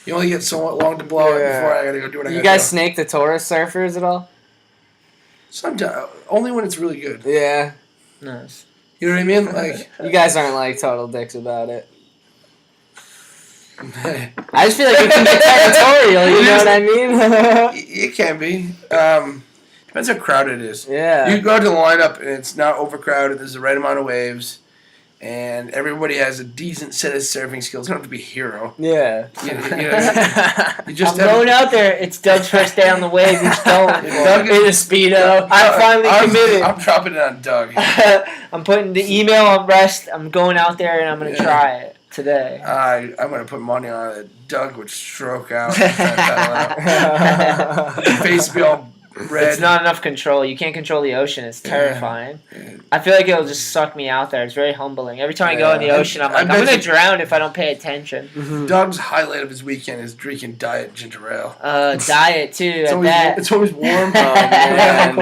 you only get so long to blow it before I gotta go do what I gotta do. You guys snake the tourist surfers at all? Sometimes, only when it's really good. Yeah. Nice. You know what I mean? Like you guys aren't like total dicks about it. I just feel like it can be territorial. You know what I mean? It can be. Depends how crowded it is. Yeah. You go to the lineup and it's not overcrowded. There's the right amount of waves. and everybody has a decent set of surfing skills. You don't have to be a hero. Yeah. You just I'm going out there. It's Doug's first day on the wave. He's going Doug in a Speedo. I'm finally committed. I'm dropping it on Doug. I'm putting the email on rest. I'm going out there and I'm going to try it today. I'm going to put money on it. Doug would stroke out. Face be all red. It's not enough control. You can't control the ocean. It's terrifying. I feel like it'll just suck me out there. It's very humbling. Every time I go in the ocean, I'm like, I'm going to drown if I don't pay attention. Doug's highlight of his weekend is drinking diet ginger ale. Diet, too. It's always warm. Man.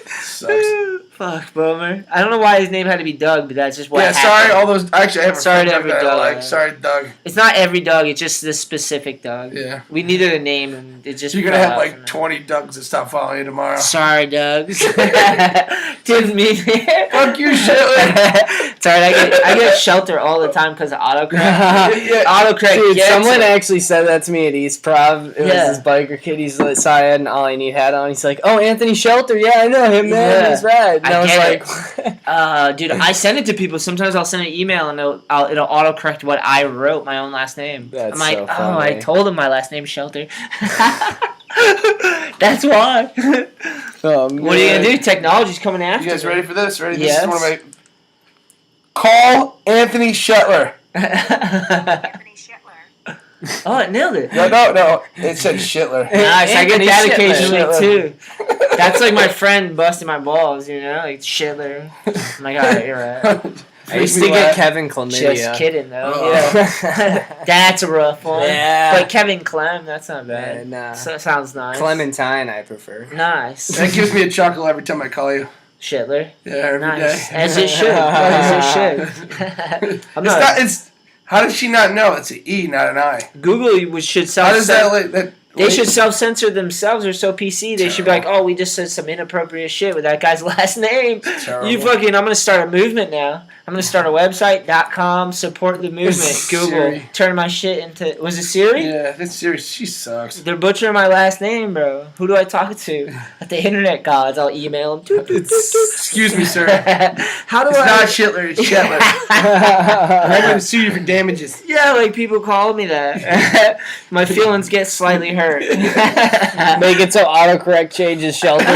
Sucks. Fuck, bummer. I don't know why his name had to be Doug, but that's just what happened. Sorry, all those. Actually, I have a sorry friend to every that Doug. I like. Sorry, Doug. It's not every Doug. It's just this specific Doug. Yeah. We needed a name, and it just. You're gonna have like 20 Dougs that stop following you tomorrow. Sorry, Dougs. Didn't mean it. Fuck you, Shetler. It's alright. I get Shelter all the time because of autocorrect. Autocorrect. Dude, someone actually said that to me at East Prov. It was this biker kid. He's like, sorry, I had an All I Need hat on. He's like, oh, Anthony Shelter. Yeah, I know him, man. He's rad. And I was like, dude, I send it to people. Sometimes I'll send an email and it'll autocorrect what I wrote, my own last name. That's I'm like, so funny. I told him my last name's Shelter. That's why. Oh, what are you gonna do? Technology's coming after. You guys ready for this? Ready? Yes. This is one of my. Call Anthony Shetler. Anthony Shetler. Oh, it nailed it. No. It said Shetler. Nice. I get that Shetler. occasionally too. That's like my friend busting my balls, you know, like Shetler. I'm like, alright, you're right. I used to get Kevin Chlamydia. Just kidding, though. Yeah. That's a rough one. Yeah. But Kevin Clem, that's not bad. Nah. Sounds nice. Clementine, I prefer. Nice. That gives me a chuckle every time I call you. Shetler. Yeah, every nice. day. As it should. As it should. How does she not know? It's an E, not an I. Google should How does that? They should self-censor themselves. They're so PC. They should be like, oh, we just said some inappropriate shit with that guy's last name. Terrible. I'm going to start a movement now. I'm going to start a website.com, support the movement. Google, Siri. turn my shit into... Was it Siri? Yeah, that's Siri. She sucks. They're butchering my last name, bro. Who do I talk to? At the internet gods. I'll email them. Excuse me, sir. How do It's I... not Shetler, it's Shetler. I'm going to sue you for damages. Yeah, like people call me that. My feelings get slightly hurt. Make it so autocorrect changes Shelter. Still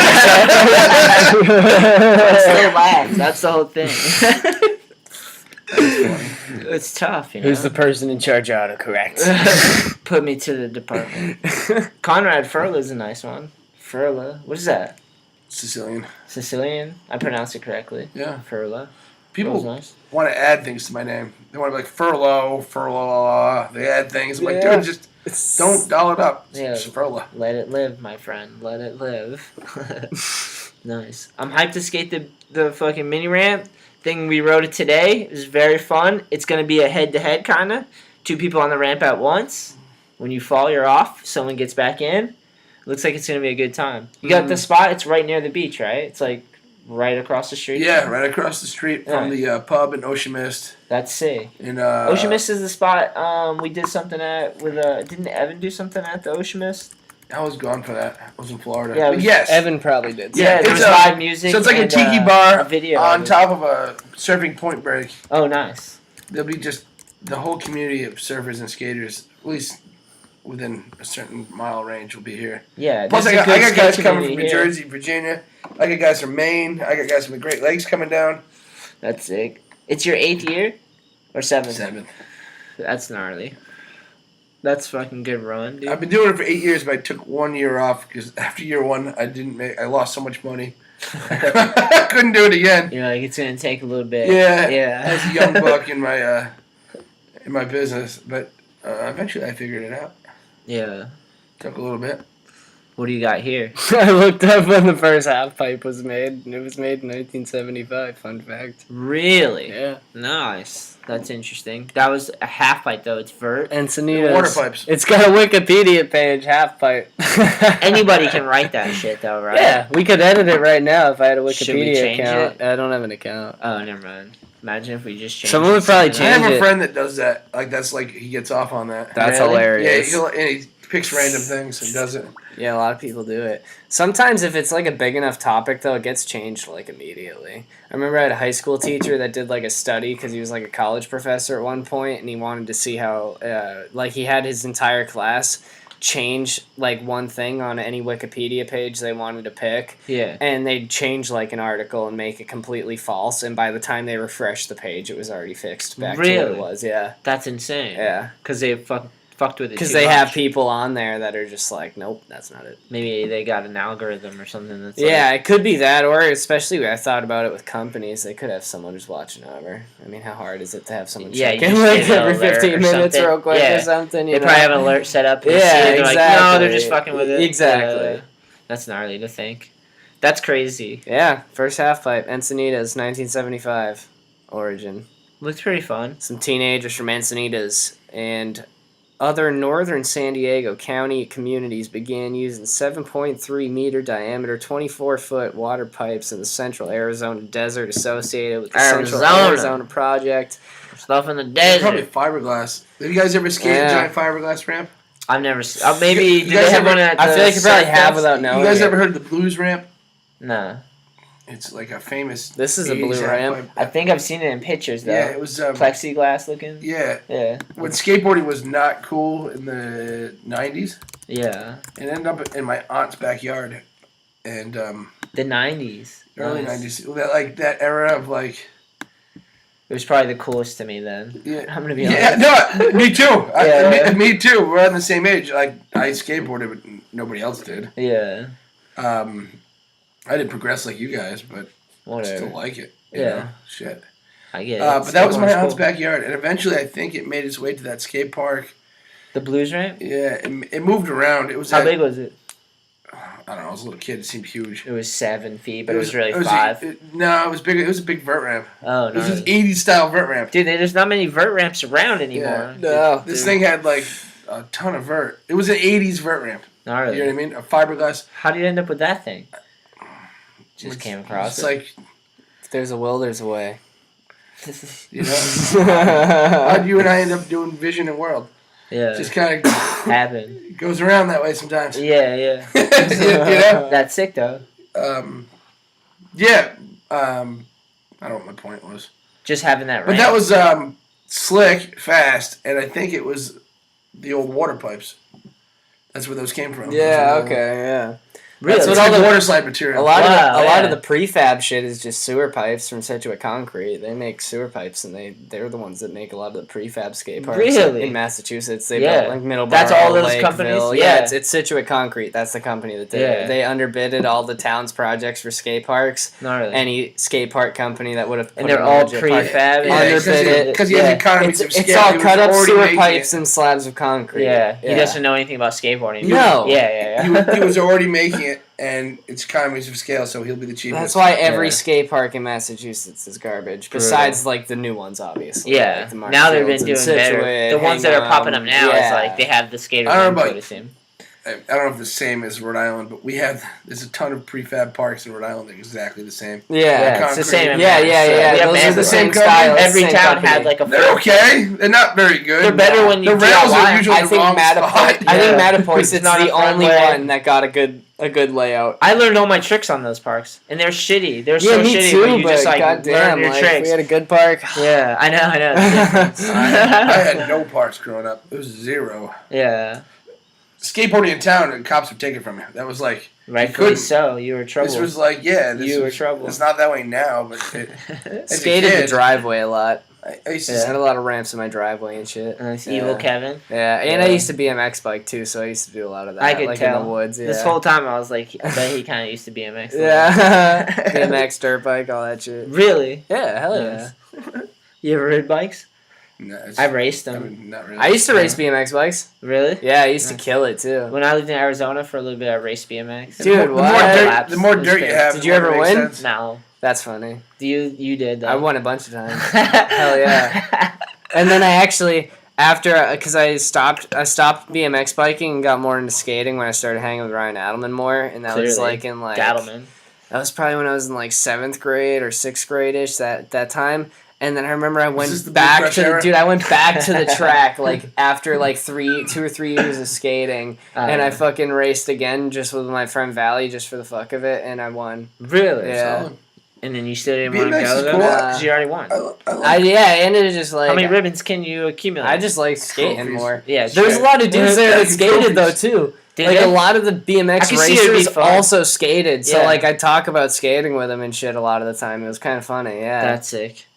laughs. That's the whole thing. It's tough, you know. Who's the person in charge of autocorrect? Put me to the department. Conrad Ferla is a nice one. Ferla. What is that? Sicilian. Sicilian? I pronounced it correctly. Yeah. Ferla. People nice. want to add things to my name. They want to be like Furlough. They add things. I'm like, dude, just don't doll it up. Yeah. It's Furlough. Let it live, my friend. Let it live. Nice. I'm hyped to skate the fucking mini ramp thing. We rode it today. It was very fun. It's going to be a head-to-head kind of. 2 people on the ramp at once. When you fall, you're off. Someone gets back in. Looks like it's going to be a good time. You got the spot. It's right near the beach, right? It's like right across the street. Yeah, right across the street from the pub in Ocean Mist. That's sick. In, Ocean Mist is the spot we did something at with didn't Evan do something at the Ocean Mist? I was gone for that. I was in Florida. Yeah, yes. Evan probably did. Yeah, there's live music. So it's like a and, tiki bar a video on top of a surfing point break. Oh, nice. There'll be just the whole community of surfers and skaters, at least within a certain mile range, will be here. Yeah. Plus, I got guys coming from New here. Jersey, Virginia. I got guys from Maine. I got guys from the Great Lakes coming down. That's sick. It's your 8th year? Or 7th? 7th. That's gnarly. That's fucking good run, dude. I've been doing it for 8 years, but I took 1 year off because after year 1, I lost so much money. I couldn't do it again. You're like, it's gonna take a little bit. Yeah. As a young buck in my business, but eventually I figured it out. Yeah. Took a little bit. What do you got here? I looked up when the first half pipe was made, and it was made in 1975. Fun fact. Really? Yeah. Nice. That's interesting. That was a half pipe though. It's vert. Encinitas. Water pipes. It's got a Wikipedia page. Half pipe. Anybody can write that shit though, right? Yeah, we could edit it right now if I had a Should we Wikipedia change account. it? I don't have an account. Oh, never mind. Imagine if we just changed. Someone would probably I change have a it. friend that does that. Like that's like he gets off on that. That's Really? hilarious. Yeah, picks random things and does it. Yeah, a lot of people do it. Sometimes if it's like a big enough topic, though, it gets changed like immediately. I remember I had a high school teacher that did like a study because he was like a college professor at one point, and he wanted to see how like he had his entire class change like one thing on any Wikipedia page they wanted to pick. Yeah. And they'd change like an article and make it completely false, and by the time they refreshed the page, it was already fixed back to what it was. Yeah. That's insane. Yeah. Because they fucked with it. Because they have people on there that are just like, nope, that's not it. Maybe they got an algorithm or something that's yeah, it could be that, or especially I thought about it with companies, they could have someone just watching over. I mean, how hard is it to have someone check in like every 15 minutes real quick or something? They probably have an alert set up. And exactly. Like, no, they're just fucking with it. Exactly. That's gnarly to think. That's crazy. Yeah, first half pipe, Encinitas, 1975 origin. Looks pretty fun. Some teenagers from Encinitas and other northern San Diego County communities began using 7.3 meter diameter, 24-foot water pipes in the central Arizona desert associated with the Central Arizona Project. Stuff in the desert. Probably fiberglass. Have you guys ever skated a giant fiberglass ramp? I've never seen. Maybe do they have one at I feel like you probably have without knowing. You guys ever heard of the blues ramp? No. It's like a famous. This is a blue ramp. I think I've seen it in pictures though. Yeah, it was plexiglass looking. Yeah. Yeah. When skateboarding was not cool in the 90s. Yeah. It ended up in my aunt's backyard, and the 90s. Early 90s, like that era of like. It was probably the coolest to me then. Yeah, I'm gonna be honest. Yeah, no, me too. Me too. We're on the same age. Like I skateboarded, but nobody else did. Yeah. I didn't progress like you guys, but whatever. I still like it. You know? Shit. I get it. But that was my aunt's backyard, and eventually I think it made its way to that skate park. The blues ramp? Yeah, it moved around. It was. How big was it? I don't know. I was a little kid. It seemed huge. It was 7 feet, but it was really 5. No, it was big. It was a big vert ramp. Oh, no. It was an 80s style vert ramp. Dude, there's not many vert ramps around anymore. Yeah. No. This thing had like a ton of vert. It was an 80s vert ramp. Gnarly. You know what I mean? A fiberglass. How did you end up with that thing? Just came across it. Like, if there's a will, there's a way. You know? How'd you and I end up doing Vision and World? Yeah. Just kind of happen. It goes around that way sometimes. Yeah, yeah. You know? That's sick though. Yeah. I don't know what my point was. Just having that. But that was slick, fast, and I think it was the old water pipes. That's where those came from. Yeah. Okay. Yeah. Really? That's what all the water slide material. A lot of the prefab shit is just sewer pipes from Situate Concrete. They make sewer pipes, and they're the ones that make a lot of the prefab skate parks. Really? In Massachusetts, they built like Middleborough. That's all those Lakeville. companies. Yeah, it's Situate Concrete. That's the company that did it. They underbidded all the town's projects for skate parks. Not really. Any skate park company that would have. And they're all prefab. Underbid because you have economies of scale. It's all cut up sewer pipes and slabs of concrete. Yeah, he doesn't know anything about skateboarding. No. Yeah. He was already making it. And it's economies of scale, so he'll be the cheapest. That's why every skate park in Massachusetts is garbage. Besides, like, the new ones, obviously. Yeah. Like now they've been doing better. The ones that are popping up now is like they have the skater. I don't know if it's the same as Rhode Island, but there's a ton of prefab parks in Rhode Island that are exactly the same. Yeah, it's the same. Yeah. Those are the same style. Every town had like a. They're okay. They're not very good. They're better when you. The rails are usually the wrong spot. I think Matapoisette's the only one that got a good layout. I learned all my tricks on those parks, and they're shitty. They're so me shitty. Too, but you just like goddamn, learn your tricks. We had a good park. Yeah, I know. I had no parks growing up. It was zero. Yeah. Skateboarding in town, and cops would take it from you. That was like rightfully so. You were in trouble. This was like you were in trouble. It's not that way now, but skated the driveway a lot. I used to had a lot of ramps in my driveway and shit. Evil Kevin. Yeah, and I used to BMX bike too, so I used to do a lot of that. I could like tell. In the woods. Yeah. This whole time I was like, I bet he kind of used to BMX. Yeah, BMX, dirt bike, all that shit. Really? Yeah, hell yeah. You ever rode bikes? No, I raced them. Not really. I used to race BMX bikes. Really? Yeah, I used to kill it too. When I lived in Arizona for a little bit, I raced BMX. Dude, the more dirt you have, did you ever win? No. That's funny. You did. Though. I won a bunch of times. Hell yeah. And then I actually, because I stopped BMX biking and got more into skating when I started hanging with Ryan Adelman more, and that was like in like Adelman. That was probably when I was in like 7th grade or 6th grade ish that time. And then I remember I went this the back Blue Crush to the era? dude. I went back to the track like after like 2 or 3 years of skating, and I fucking raced again just with my friend Valley just for the fuck of it, and I won. Really? Yeah. Solid. And then you still didn't want to BMX go is though cool. because you already won. I ended just like How many ribbons can you accumulate? I just like skating Trophies. more. Yeah, There's a lot of dudes there that skated though too. Did Like they? a lot of the I BMX can see it would be racers fun. also skated, so Yeah. like I talk about skating with them and shit a lot of the time. It was kind of funny, yeah. That's sick.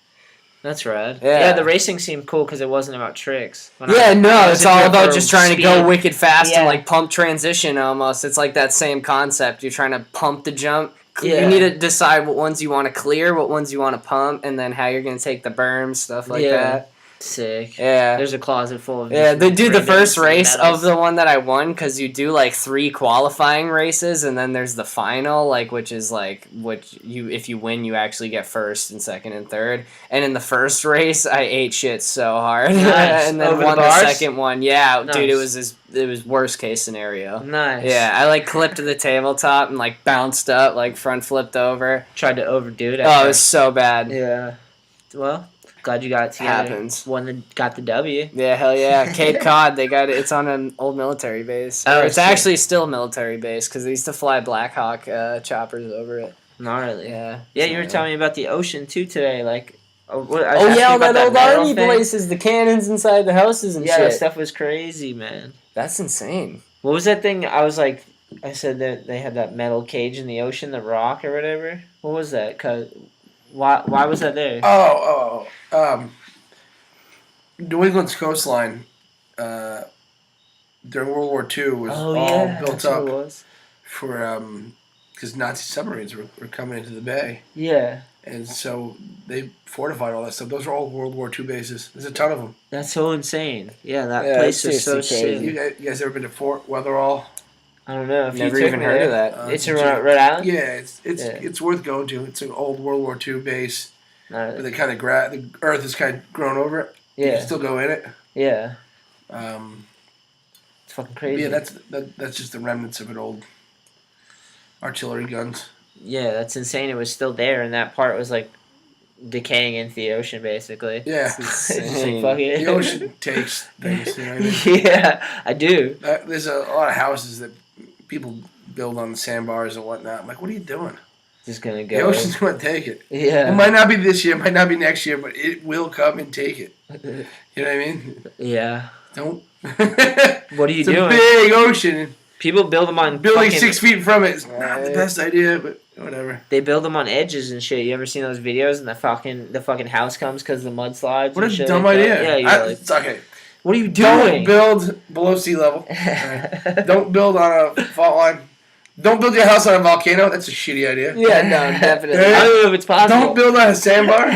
That's rad. Yeah. Yeah, the racing seemed cool because it wasn't about tricks. When Yeah, I no, was it's in all there about for just trying to go speed. wicked fast Yeah. and like pump transition almost. It's like that same concept. You're trying to pump the jump. Yeah. You need to decide what ones you want to clear, what ones you want to pump, and then how you're going to take the berms, stuff like that. Sick. Yeah. There's a closet full of Yeah, they do the ribbons first and race medals. of the one that I won because you do like 3 qualifying races and then there's the final, like which is like if you win you actually get first and second and third. And in the first race I ate shit so hard Nice. and then Over the won the bars? second one. Yeah, Nice. dude, it was worst case scenario. Nice. Yeah, I like clipped to the tabletop and like bounced up, like front flipped over. Tried to overdo it. Oh, it was so bad. Yeah. Well, glad you got it together. Happens. Got the W. Yeah, hell yeah. Cape Cod, they got it. It's on an old military base. Oh, It's sick. actually still a military base because they used to fly Black Hawk choppers over it. Gnarly. Yeah. Yeah, you were telling me about the ocean too today. Like, I was Oh asking yeah, you all about that old metal army thing. places, the cannons inside the houses and Yeah, shit. that stuff was crazy, man. That's insane. What was that thing? I was like, I said that they had that metal cage in the ocean, the rock or whatever. What was that? Why was that there? New England's coastline during World War II was all built that's what up it was. for because Nazi submarines were coming into the bay, Yeah, and so they fortified all that stuff. Those are all World War II bases. There's a ton of them. that's so insane. Yeah, that Yeah, place it's is so seriously sick. You guys ever been to Fort Weatherall? I don't know if you Never took even me heard of there. that. It's in Rhode Island. Yeah, Yeah. it's worth going to. It's an old World War II base, but Gnarly. they kind of the earth has kind of grown over it. You Yeah, can still go in it. yeah, It's fucking crazy. Yeah, that's just the remnants of an old artillery guns. Yeah, that's insane. It was still there, and that part was like decaying into the ocean, basically. Yeah, It's just like, fuck it. the ocean takes things. You know what I mean? Yeah, I do. There's a lot of houses that people build on sandbars and whatnot. I'm like, what are you doing? Just gonna The go. ocean's going to take it. Yeah. It might not be this year, it might not be next year, but it will come and take it. You know what I mean? Yeah. Don't. What are you It's doing? a big ocean. People build them on Building fucking, 6 feet from it is not the best idea, but whatever. They build them on edges and shit. You ever seen those videos and the fucking house comes because the mudslides? What and a shit dumb like that? idea. Yeah, you're like, It's okay. what are you Don't doing? build below sea level. Alright. Don't build on a fault line. Don't build your house on a volcano. That's a shitty idea. Yeah, no, definitely. I don't know if it's possible. Don't build on a sandbar.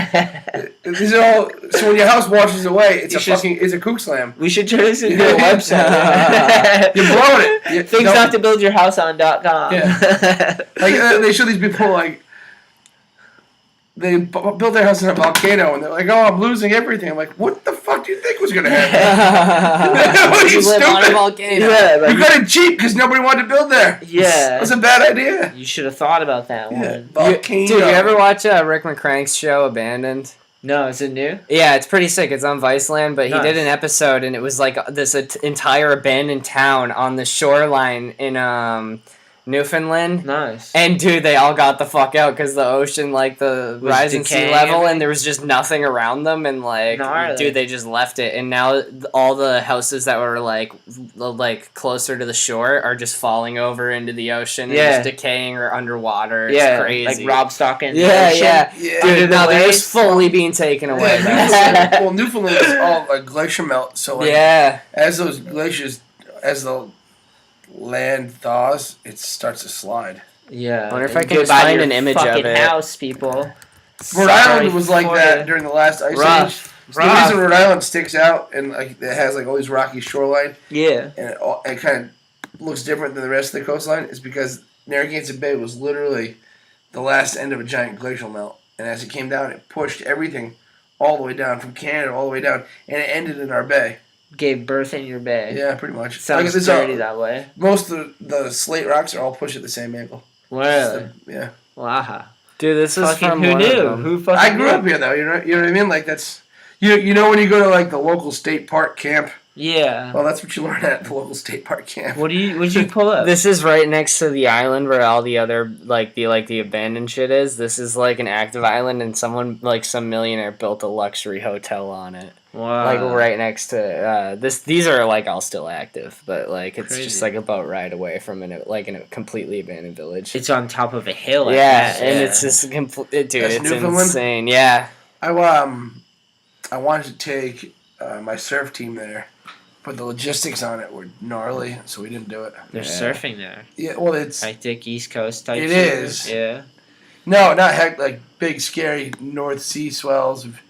These are all. So when your house washes away, it's it's a kook slam. We should turn this into a website. You're blowing it. Things not to build your house on.com. Yeah. Like they show these people like they built their house in a volcano and they're like, "Oh, I'm losing everything." I'm like, "What the fuck do you think was gonna happen?" What are you live on a stupid? volcano. Yeah, You got it cheap because nobody wanted to build there. Yeah. That's a bad idea. You should have thought about that Yeah. one. Volcano. Dude, you ever watch Rick McCrank's show Abandoned? No, is it new? Yeah, it's pretty sick. It's on Viceland, but he Nice. did an episode, and it was like this entire abandoned town on the shoreline in Newfoundland. Nice. And dude, they all got the fuck out because the ocean, like the Was rising sea decaying level, and and there was just nothing around them. And like, Gnarly. dude, they just left it. And now all the houses that were like closer to the shore are just falling over into the ocean and Yeah. just decaying or underwater. It's Yeah, crazy. like Rob Stockton. Yeah, Ocean. yeah. Yeah. Dude, no, they're waves. just fully being taken away. Yeah, well, Newfoundland is all like glacier melt. So like, Yeah. as those glaciers, as the land thaws, it starts to slide. Yeah. I wonder if I And can just goodbye to find your an image of fucking it. house, people. Rhode Sorry Island was like for that ya. during the last ice age. Rough. So the reason Rhode Island sticks out and like it has like all these rocky shoreline Yeah. and it kind of looks different than the rest of the coastline is because Narragansett Bay was literally the last end of a giant glacial melt, and as it came down, it pushed everything all the way down from Canada all the way down, and it ended in our bay. Gave birth in your bay. Yeah, pretty much. Sounds this dirty that way. Most of the slate rocks are all pushed at the same angle. Really? Yeah. Wow. Dude, this is Fucking from who one of knew? them. Who fucking I grew knew? up here though. You know what I mean? Like that's you know when you go to like the local state park camp. Yeah. Well, that's what you learn at the local state park camp. What'd you pull up? This is right next to the island where all the other the abandoned shit is. This is like an active island, and someone like some millionaire built a luxury hotel on it. Wow. Like right next to this. These are like all still active, but like it's Crazy. just like a boat ride away from in a completely abandoned village. It's on top of a hill. I Yeah, guess. and it's just complete. Dude, That's it's Newfoundland? insane. Yeah. I wanted to take my surf team there, but the logistics on it were gnarly, so we didn't do it. They're surfing there. Yeah, well, it's Hectic East Coast type. It shit. is. Yeah. no, not like big scary North Sea swells of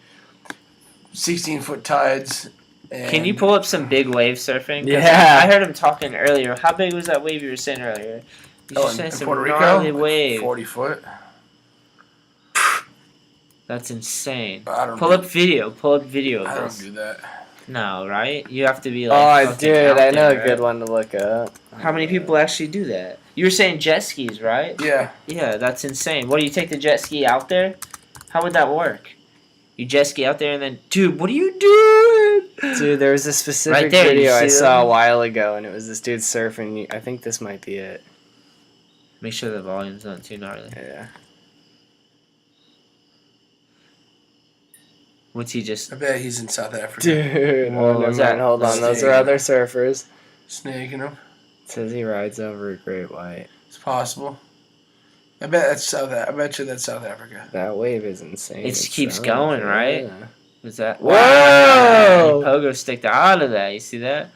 16-foot tides. And Can you pull up some big wave surfing? 'Cause Yeah. I heard him talking earlier. How big was that wave you were saying earlier? You Oh, were in saying some Puerto Rico, gnarly like wave. 40 foot. That's insane. I don't Pull do- up video. Pull up video I of don't this. do that. No, right? You have to be like. Oh, fucking dude, out I know there, a good right? one to look up. How many people actually do that? You were saying jet skis, right? Yeah. Yeah, that's insane. What do you take the jet ski out there? How would that work? You jet ski out there and then, dude, what are you doing? Dude, there was a specific Right there, you video I see saw that? a while ago, and it was this dude surfing. I think this might be it. Make sure the volume's not too gnarly. Yeah. What's he just? I bet he's in South Africa. Dude, Whoa, oh, never is that- mind. Hold on. Those Snake. are other surfers. Snaking him. It says he rides over a great white. It's possible. I bet you that's South Africa. That wave is insane. It It's keeps so- going, right? yeah. Was that? Whoa! Wow, pogo sticked out of that. You see that?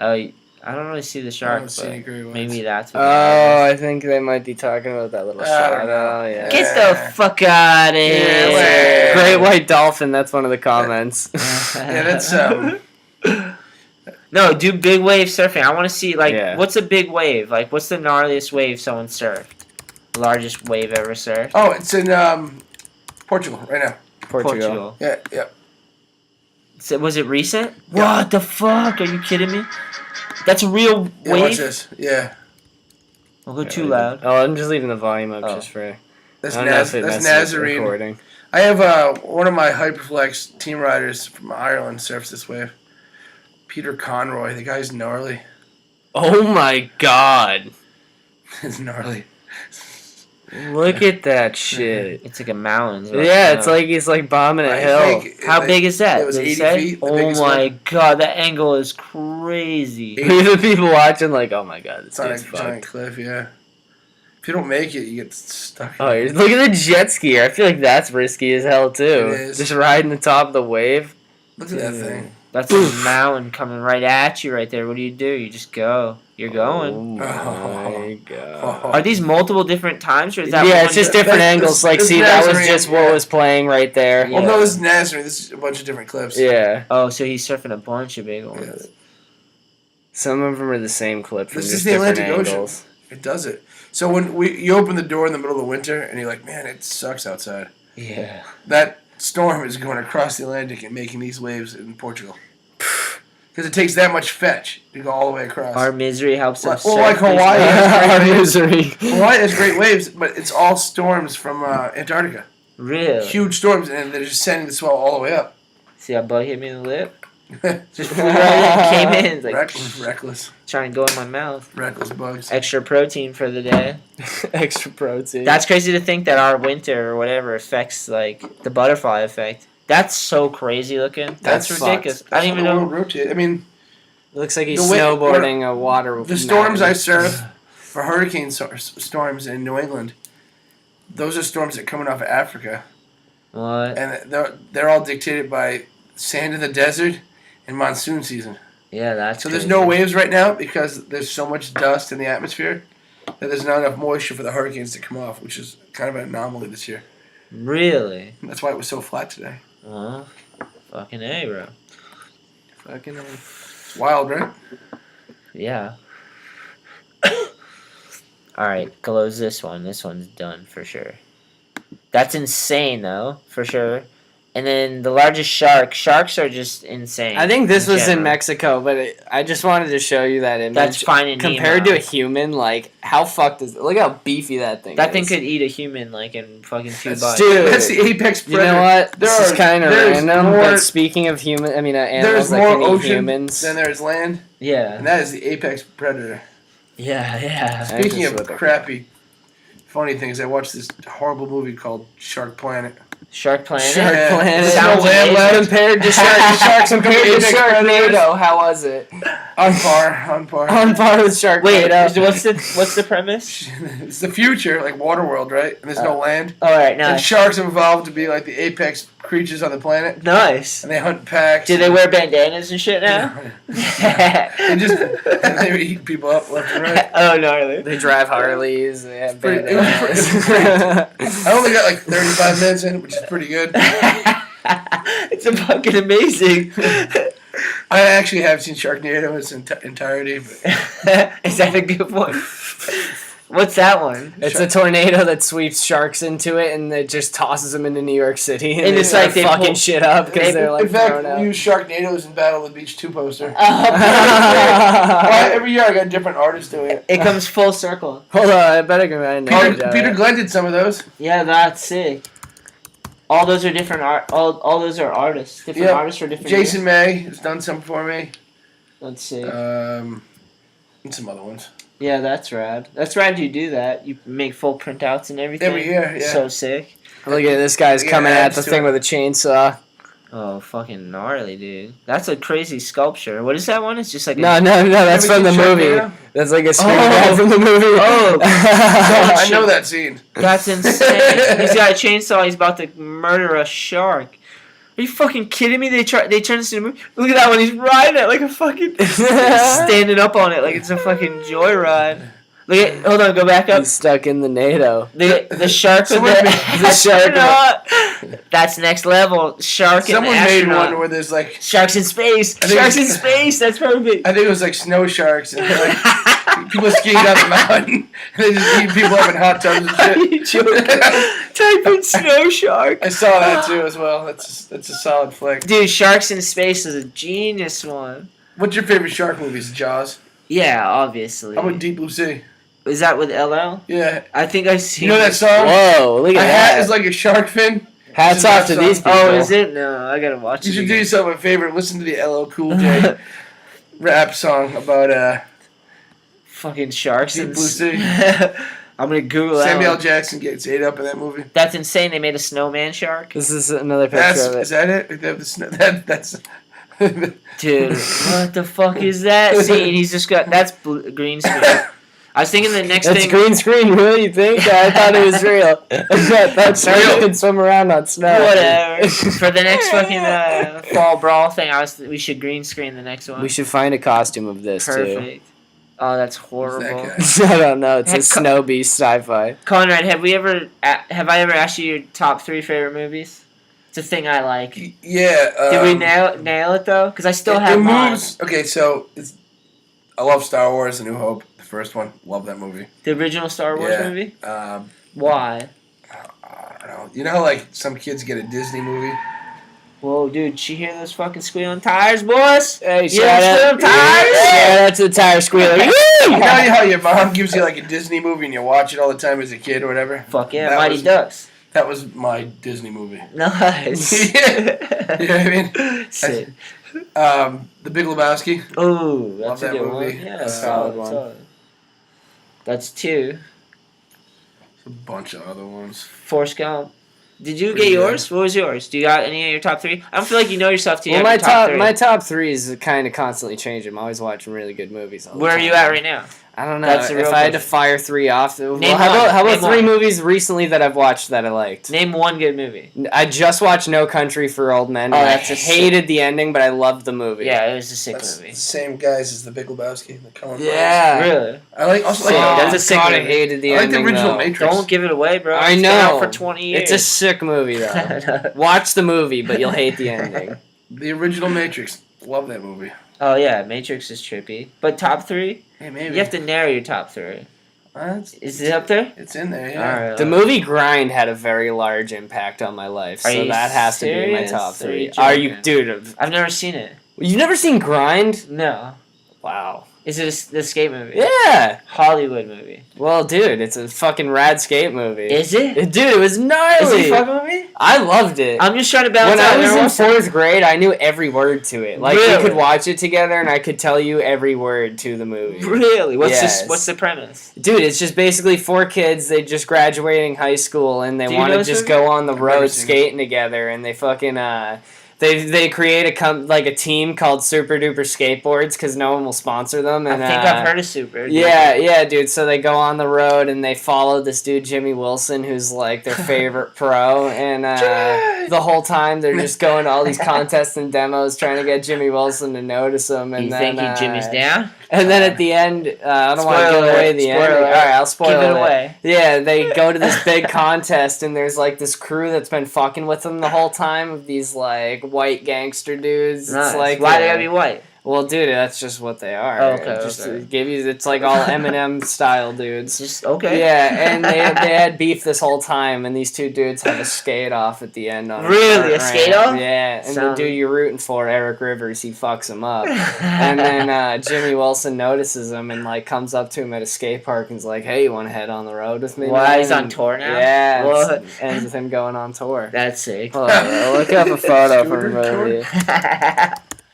Oh, I don't really see the I shark, don't see but any great ones. maybe that's what. Oh, I think they might be talking about that little I don't shadow. know. Yeah. Get the fuck out of here! Yeah, Great white dolphin. That's one of the comments. Yeah, that's No, do big wave surfing. I want to see Yeah. what's a big wave? Like, what's the gnarliest wave someone surfed? Largest wave ever surfed? Oh, it's in Portugal right now. Portugal. Yeah. So, was it recent? Yeah. What the fuck? Are you kidding me? That's a real Yeah, watch wave? this. Yeah. Don't go too loud. Oh, I'm just leaving the volume up Oh. just for. That's I don't know if it that's messes with Nazarene. recording. I have one of my Hyperflex team riders from Ireland surfs this wave. Peter Conroy. The guy's gnarly. Oh my god! It's gnarly. Look at that shit. It's like a mountain. Yeah, it's like he's like bombing a I hill. think How it- big is that? It was Did 80 say? feet. The Oh biggest my one. god, that angle is crazy. The people watching like, oh my god, this It's on a dude's giant fucked. cliff. Yeah. If you don't make it, you get stuck. Oh, look at the jet skier. I feel like that's risky as hell too. It is. Just riding the top of the wave. Look at that thing. That's a mountain coming right at you right there. What do? You just go. You're Oh going. my god. Are these multiple different times, or is that Yeah, one it's just di- different That's- angles. this- Like, this see, that was Nazarene, just what yeah. was playing right there. Well, no, this is Nazarene. This is a bunch of different clips. Yeah. Oh, so he's surfing a bunch of big ones. Yeah. Some of them are the same clip from This just is the different Atlantic Ocean. angles. It does it. So when you open the door in the middle of the winter and you're like, man, it sucks outside. Yeah. That storm is going across the Atlantic and making these waves in Portugal. Because it takes that much fetch to go all the way across. Our misery helps us. Well, like surf these Hawaii waves. has Our great waves. misery. Hawaii has great waves, but it's all storms from Antarctica. Really? Huge storms, and they're just sending the swell all the way up. See how Bug hit me in the lip? Just Came in, it's like reckless trying to go in my mouth. bugs. Extra protein for the day. Extra protein. That's crazy to think that our winter or whatever affects like the butterfly effect. That's so crazy looking. That's ridiculous. Fucked. I don't even That's how the know. world rotates. I mean, It looks like he's The way- snowboarding a water. the storms I mountain. surf for hurricane storms in New England, those are storms that are coming off of Africa. What? And they're all dictated by sand in the desert and monsoon season. Yeah, that's So there's crazy. no waves right now because there's so much dust in the atmosphere that there's not enough moisture for the hurricanes to come off, which is kind of an anomaly this year. Really? That's why it was so flat today. Fucking A, bro. Fucking. It's wild, right? Yeah. Alright, close this one. This one's done for sure. That's insane, though, for sure. And then the largest shark. Sharks are just insane. I think this was in general. Mexico, but I just wanted to show you that image. That's Finding compared Nemo. to a human, like, how fucked is it? Look how beefy that thing is. That thing could eat a human, like, in fucking 2 bites. Dude, That's the apex predator. you know what? This is kind of there's random, more- but speaking of animals There's that more can eat ocean humans. than there is land, Yeah. and that is the apex predator. Yeah. Speaking of crappy, funny things, I watched this horrible movie called Shark Planet. Shark Planet? Shark Yeah. Planet. Sounds amazing. Compared to Sharknado, how was it? On par. On par with Sharknado. Wait, what's the premise? It's the future, like Waterworld, right? And there's no land. Alright, now. And sharks have evolved to be like the apex creatures on the planet. Nice. And they hunt packs. Do they wear bandanas and shit now? They eat people up left and right. Oh, gnarly. They drive Harleys. They have Pretty- bandanas. I only got like 35 minutes in, which is pretty good. It's fucking amazing. I actually have seen Sharknado in its entirety. But Is that a good one? What's that one? It's a tornado that sweeps sharks into it, and it just tosses them into New York City, and it's they like they fucking pull- shit up because they're like in fact, thrown out. we use Sharknadoes in Battle of the Beach 2 poster. Oh, Every year I got different artists doing it. it comes full circle. Hold on, I better go ahead and Peter Glenn did some of those. Yeah, that's sick. All those are different art. All those are artists. Different Yep. artists for different. Jason May has done some for me. Let's see. And some other ones. Yeah, that's rad. That's rad. You do that. You make full printouts and everything. Every year, yeah. So sick. Look at this guy's Yeah, coming at abs the to thing it. with a chainsaw. Oh, fucking gnarly, dude. That's a crazy sculpture. What is that one? It's just like No, that's Have from you the seen movie. Sharknado? That's like a screenshot from the movie. Oh, I know that scene. that's insane. He's got a chainsaw. He's about to murder a shark. Are you fucking kidding me? They turn this into a movie. Look at that one. He's riding it like a fucking standing up on it like it's a fucking joyride. Look at. Hold on. Go back up. He's stuck in the NATO. The shark with the shark. astronaut. That's next level. Shark Someone and made astronaut. one where there's like Sharks in space. I think Sharks in it's- space. That's perfect. I think it was like snow sharks and like people skiing down the mountain and they just eat people up in hot tubs and shit. Type in snow shark. I saw that too as well. That's a solid flick. Dude, Sharks in Space is a genius one. What's your favorite shark movies? Jaws. Yeah, obviously. How about Deep Blue Sea? Is that with LL? Yeah. I think I've seen You know that song? Whoa, look A at hat that. is like a shark fin. Hats off to these people. Oh, is it? No, I gotta watch You it. should do again. yourself a favor. Listen to the LL Cool J rap song about Fucking Sharks Deep in Blue Sea. I'm gonna Google that. Samuel one. Jackson gets ate up in that movie. That's insane. They made a snowman shark. This is another picture of it. Is that it? That's Dude, what the fuck is that scene? He's just got that's green screen. I was thinking the next It's thing. green screen, really? You think? I thought it was real. I thought sharks could swim around on snow. Whatever. For the next fucking fall brawl thing, we should green screen the next one. We should find a costume of this Perfect. Oh, that's horrible. too. I don't know. It's a Heck, snow beast sci-fi. Conrad, have I ever asked you your top 3 favorite movies? It's a thing I like. yeah. Did we nail it though? Because I still have it mine. moves. Okay, so I love Star Wars: A New Hope. The first one, love that movie. The original Star Wars Yeah. movie. Um, Why? I don't know. You know how like some kids get a Disney movie? Whoa, dude! Did you hear those fucking squealing tires, boys? Hey, You shout hear out, them tires? shout out to the tire squealer. You know how your mom gives you like a Disney movie and you watch it all the time as a kid or whatever? Fuck yeah, That Mighty was- Ducks. That was my Disney movie. Nice. Yeah. You know what I mean? Sick. The Big Lebowski. Oh, that's Love a that good movie. one. Yeah, Solid one. solid. That's 2. A bunch of other ones. Forrest Gump. Did you Pretty get good. yours? What was yours? Do you got any of your top 3? I don't feel like you know yourself till you Well, have your my top top 3 is kind of constantly changing. I'm always watching really good movies. All 3. the Where are time. you at right now? I don't know. That's the If real I had to question. fire 3 off, well, Name how one. about Name 3 one. movies recently that I've watched that I liked? Name one good movie. I just watched No Country for Old Men. Oh, and that's I a hated the ending, but I loved the movie. Yeah, it was a sick That's movie. the same guys as the Big Lebowski. The Coen brothers. Yeah. Really? I like also Oh, like that's a sick God, I movie. hated the I like the ending. original though. Matrix. Don't give it away, bro. I It's been know. out for 20 years. It's a sick movie, though. Watch the movie, but you'll hate the ending. The original Matrix. Love that movie. Oh, yeah, Matrix is trippy. But top 3? Hey, maybe. You have to narrow your top 3. Is it up there? It's in there, yeah. All right, The movie Grind had a very large impact on my life, so that has to be in my top 3. Are you, dude? I've never seen it. You've never seen Grind? No. Wow. Is it the skate movie? Yeah. Hollywood movie. Well, dude, it's a fucking rad skate movie. Is it? Dude, it was gnarly. Is it a fucking movie? I loved it. I'm just trying to balance out. When I was in it. 4th grade, I knew every word to it. Like, we could watch it together, and I could tell you every word to the movie. Really? What's the premise? Dude, it's just basically 4 kids. They just graduating high school, and they want to just go on the road skating together, and they fucking They create a team called Super Duper Skateboards because no one will sponsor them. And, I think I've heard of Super. Yeah, dude. So they go on the road and they follow this dude Jimmy Wilson, who's like their favorite pro, and the whole time they're just going to all these contests and demos trying to get Jimmy Wilson to notice them. And you think Jimmy's down? And then at the end, I don't want to give away the end. All right, I'll spoil it away. Yeah, they go to this big contest, and there's like this crew that's been fucking with them the whole time of these like white gangster dudes. Nice. It's like why they gotta be white? Well, dude, that's just what they are. Oh, okay. Just to give you, it's like all Eminem style dudes. Just okay. Yeah, and they had beef this whole time, and these 2 dudes have a skate off at the end. On really, a skate off? Yeah, and the dude you're rooting for, Eric Rivers, he fucks him up, and then Jimmy Wilson notices him and like comes up to him at a skate park and's like, "Hey, you want to head on the road with me?" Why he's on tour now? Yeah, ends with him going on tour. That's sick. Hold on, look up a photo from the movie.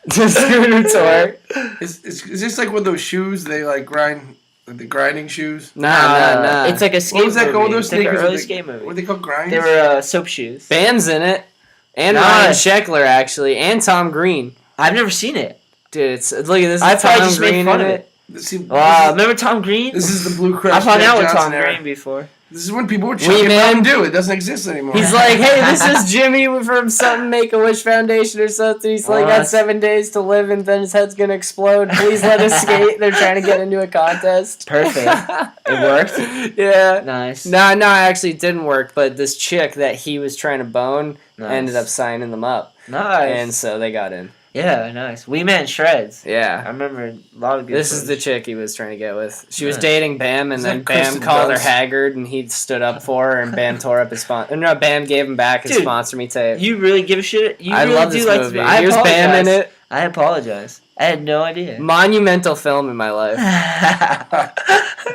The scooter tour. Is this like one of those shoes they like grind, like the grinding shoes? Nah. It's like a skate movie. What was that called? Those like sneakers? An early skate movie. What are they called? Grinds? They were soap shoes. Bam's in it, and Ryan Sheckler actually, and Tom Green. I've never seen it, dude. Look at this. I probably Tom just Green made fun of it. Remember Tom Green? This is the Blue Crush. I've hung out with Tom Green Green before. This is when people were chucking Mountain Dew. It doesn't exist anymore. He's like, hey, this is Jimmy from something Make-A-Wish Foundation or something. He's like, got 7 days to live and then his head's going to explode. Please let us skate. They're trying to get into a contest. Perfect. It worked? Yeah. Nice. No, actually it didn't work, but this chick that he was trying to bone ended up signing them up. Nice. And so they got in. Yeah, nice. We met in Shreds. Yeah. I remember a lot of good This is the chick he was trying to get with. She was dating Bam, and then Bam called her haggard, and he stood up for her, and Bam tore up his sponsor. No, Bam gave him back his Sponsor Me tape. You really give a shit? I love this movie. Here's Bam in it. I apologize. I had no idea. Monumental film in my life.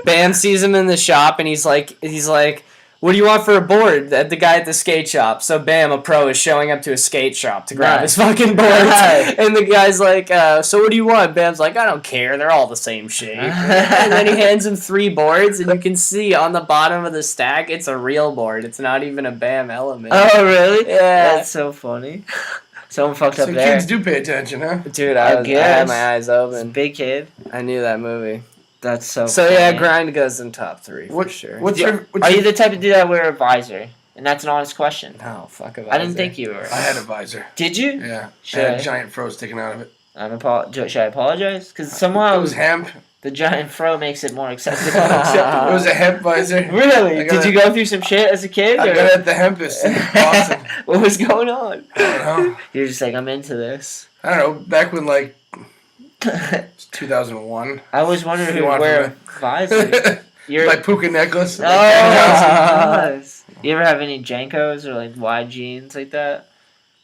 Bam sees him in the shop, and he's like, what do you want for a board? The guy at the skate shop. So Bam, a pro, is showing up to a skate shop to grab his fucking board. And the guy's like, so what do you want? Bam's like, I don't care. They're all the same shape. And then he hands him 3 boards, and you can see on the bottom of the stack, it's a real board. It's not even a Bam element. Oh, really? Yeah. That's so funny. Someone fucked up there. Kids do pay attention, huh? Dude, I had my eyes open. Big kid. I knew that movie. That's so funny. Yeah, Grind goes in top 3 for sure. Are you the type to do that with a visor? And that's an honest question. No, fuck a visor. I didn't think you were. I had a visor. Did you? Yeah. I had a giant fro sticking out of it. Should I apologize? Because somehow it was hemp. The giant fro makes it more acceptable. It was a hemp visor. Really? Did you go through some shit as a kid? I got it at the hempist. Awesome. What was going on? I don't know. You're just like, I'm into this. I don't know. Back when, like, 2001. I was wondering who would wear a visor. Like Puka necklace. Oh, nice. You ever have any Jankos or like wide jeans like that?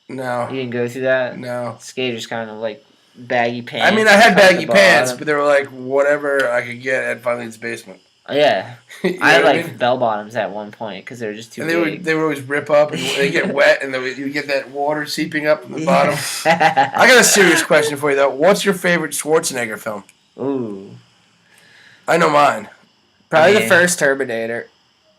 No. You didn't go through that? No. Skaters kind of like baggy pants. I mean, I had baggy pants, but they were like whatever I could get at Finley's basement. Yeah. I had like bell bottoms at one point because they were just too big. They would always rip up and they get wet and you get that water seeping up from the bottom. I got a serious question for you though. What's your favorite Schwarzenegger film? Ooh. I know mine. Probably the first Terminator.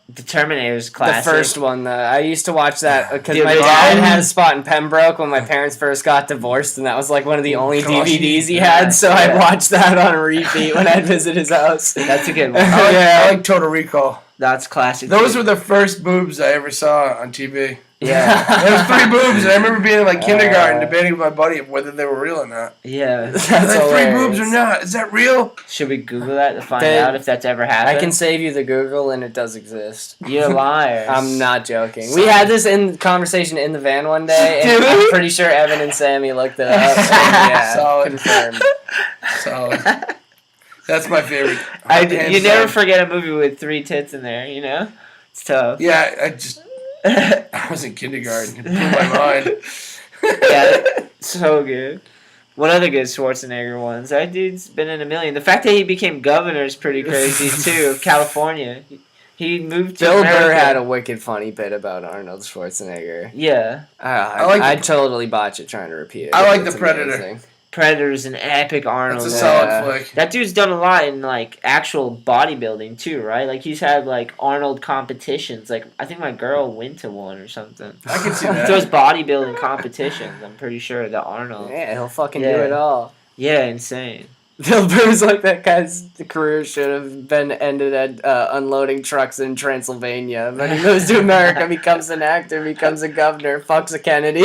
The Terminator's classic. The first one. I used to watch that because my dad had a spot in Pembroke when my parents first got divorced, and that was like one of the only DVDs he had, so I'd watch that on repeat when I'd visit his house. That's a good one. I like Total Recall. That's classic. Those were the first boobs I ever saw on TV. Yeah. There was 3 boobs, and I remember being in like kindergarten debating with my buddy whether they were real or not. Yeah. That's like 3 boobs or not? Is that real? Should we Google that to find out if that's ever happened? I can save you the Google, and it does exist. You're liars. I'm not joking. We had this conversation in the van one day, and I'm pretty sure Evan and Sammy looked it up. And yeah, Solid. confirmed. Solid. That's my favorite. You never forget a movie with 3 tits in there, you know? It's tough. Yeah, I was in kindergarten. It blew my mind. Yeah, so good. What other good Schwarzenegger ones? That dude's been in a million. The fact that he became governor is pretty crazy, too, of California. He moved to Bill America. Burr had a wicked funny bit about Arnold Schwarzenegger. Yeah. I'd totally botch it trying to repeat it. I like The Predator. Amazing. Predator's an epic Arnold. That's a solid flick. That dude's done a lot in, like, actual bodybuilding, too, right? Like, he's had, like, Arnold competitions. Like, I think my girl went to one or something. I can see that. Those bodybuilding competitions, I'm pretty sure, the Arnold. Yeah, he'll fucking do it all. Yeah, insane. Bill Burr's like that guy's career should have been ended at unloading trucks in Transylvania. But he moves to America, becomes an actor, becomes a governor, fucks a Kennedy.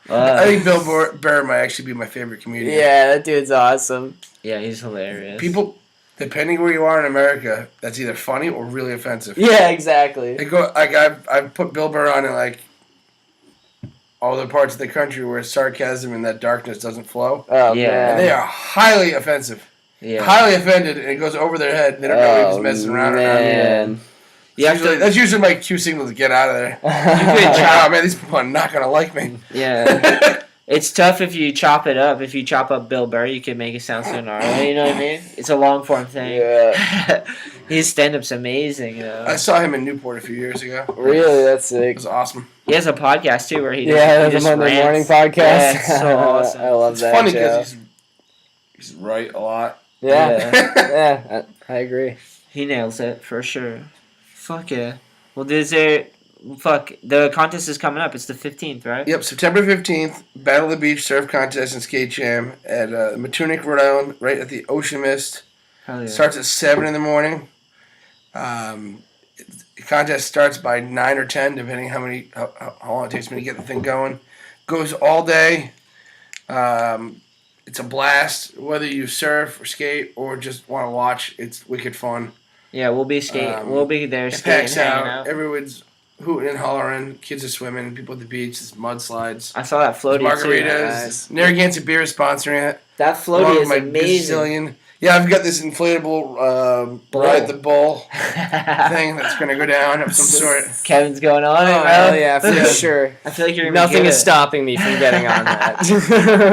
I think Bill Burr might actually be my favorite comedian. Yeah, that dude's awesome. Yeah, he's hilarious. People, depending where you are in America, that's either funny or really offensive. Yeah, exactly. They go like I've put Bill Burr on in like all the parts of the country where sarcasm and that darkness doesn't flow. Oh, yeah. man. And they are highly offensive. Yeah. Highly offended, and it goes over their head. And they don't know if he's messing around or not. That's usually my cue signal to get out of there. Oh, man, these people are not going to like me. Yeah. It's tough if you chop it up. If you chop up Bill Burr, you can make it sound so gnarly. You know what I mean? It's a long form thing. Yeah. His stand-up's amazing, you know. I saw him in Newport a few years ago. Really? That's sick. It was awesome. He has a podcast, too, where he the Monday morning podcast. Yeah, it's so awesome. I love that. It's funny because he's right a lot. Yeah. Yeah, I agree. He nails it, for sure. Fuck yeah. Well, the contest is coming up. It's the 15th, right? Yep, September 15th, Battle of the Beach Surf Contest and Skate Jam at Matunuck, Rhode Island, right at the Ocean Mist. Hell yeah. Starts at 7 in the morning. The contest starts by 9 or 10, depending how long it takes me to get the thing going. Goes all day. It's a blast. Whether you surf or skate or just want to watch, it's wicked fun. Yeah, we'll be skating. We'll be there It skating, packs hanging out. out. Everyone's hooting and hollering. Kids are swimming. People at the beach. There's mudslides. I saw that floaty Margaritas. Nice. Narragansett Beer is sponsoring it. That floaty is amazing. Bazillion. Yeah, I've got this inflatable ride the bull thing that's going to go down of some sort. Kevin's going on it, Oh, hell yeah, for sure. I feel like you're Nothing is stopping me from getting on that. I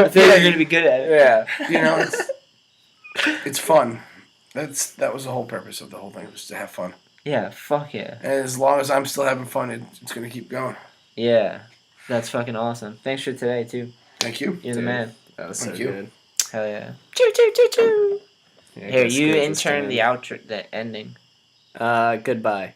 feel like you're going to be good at it. Yeah. You know, it's fun. That was the whole purpose of the whole thing, was to have fun. Yeah, fuck yeah. And as long as I'm still having fun, it's going to keep going. Yeah, that's fucking awesome. Thanks for today, too. Thank you. You're the man. That was so good. Hell yeah. Choo, choo, choo, choo. Yeah, Here, it's you good, intern the outro, the ending. Goodbye.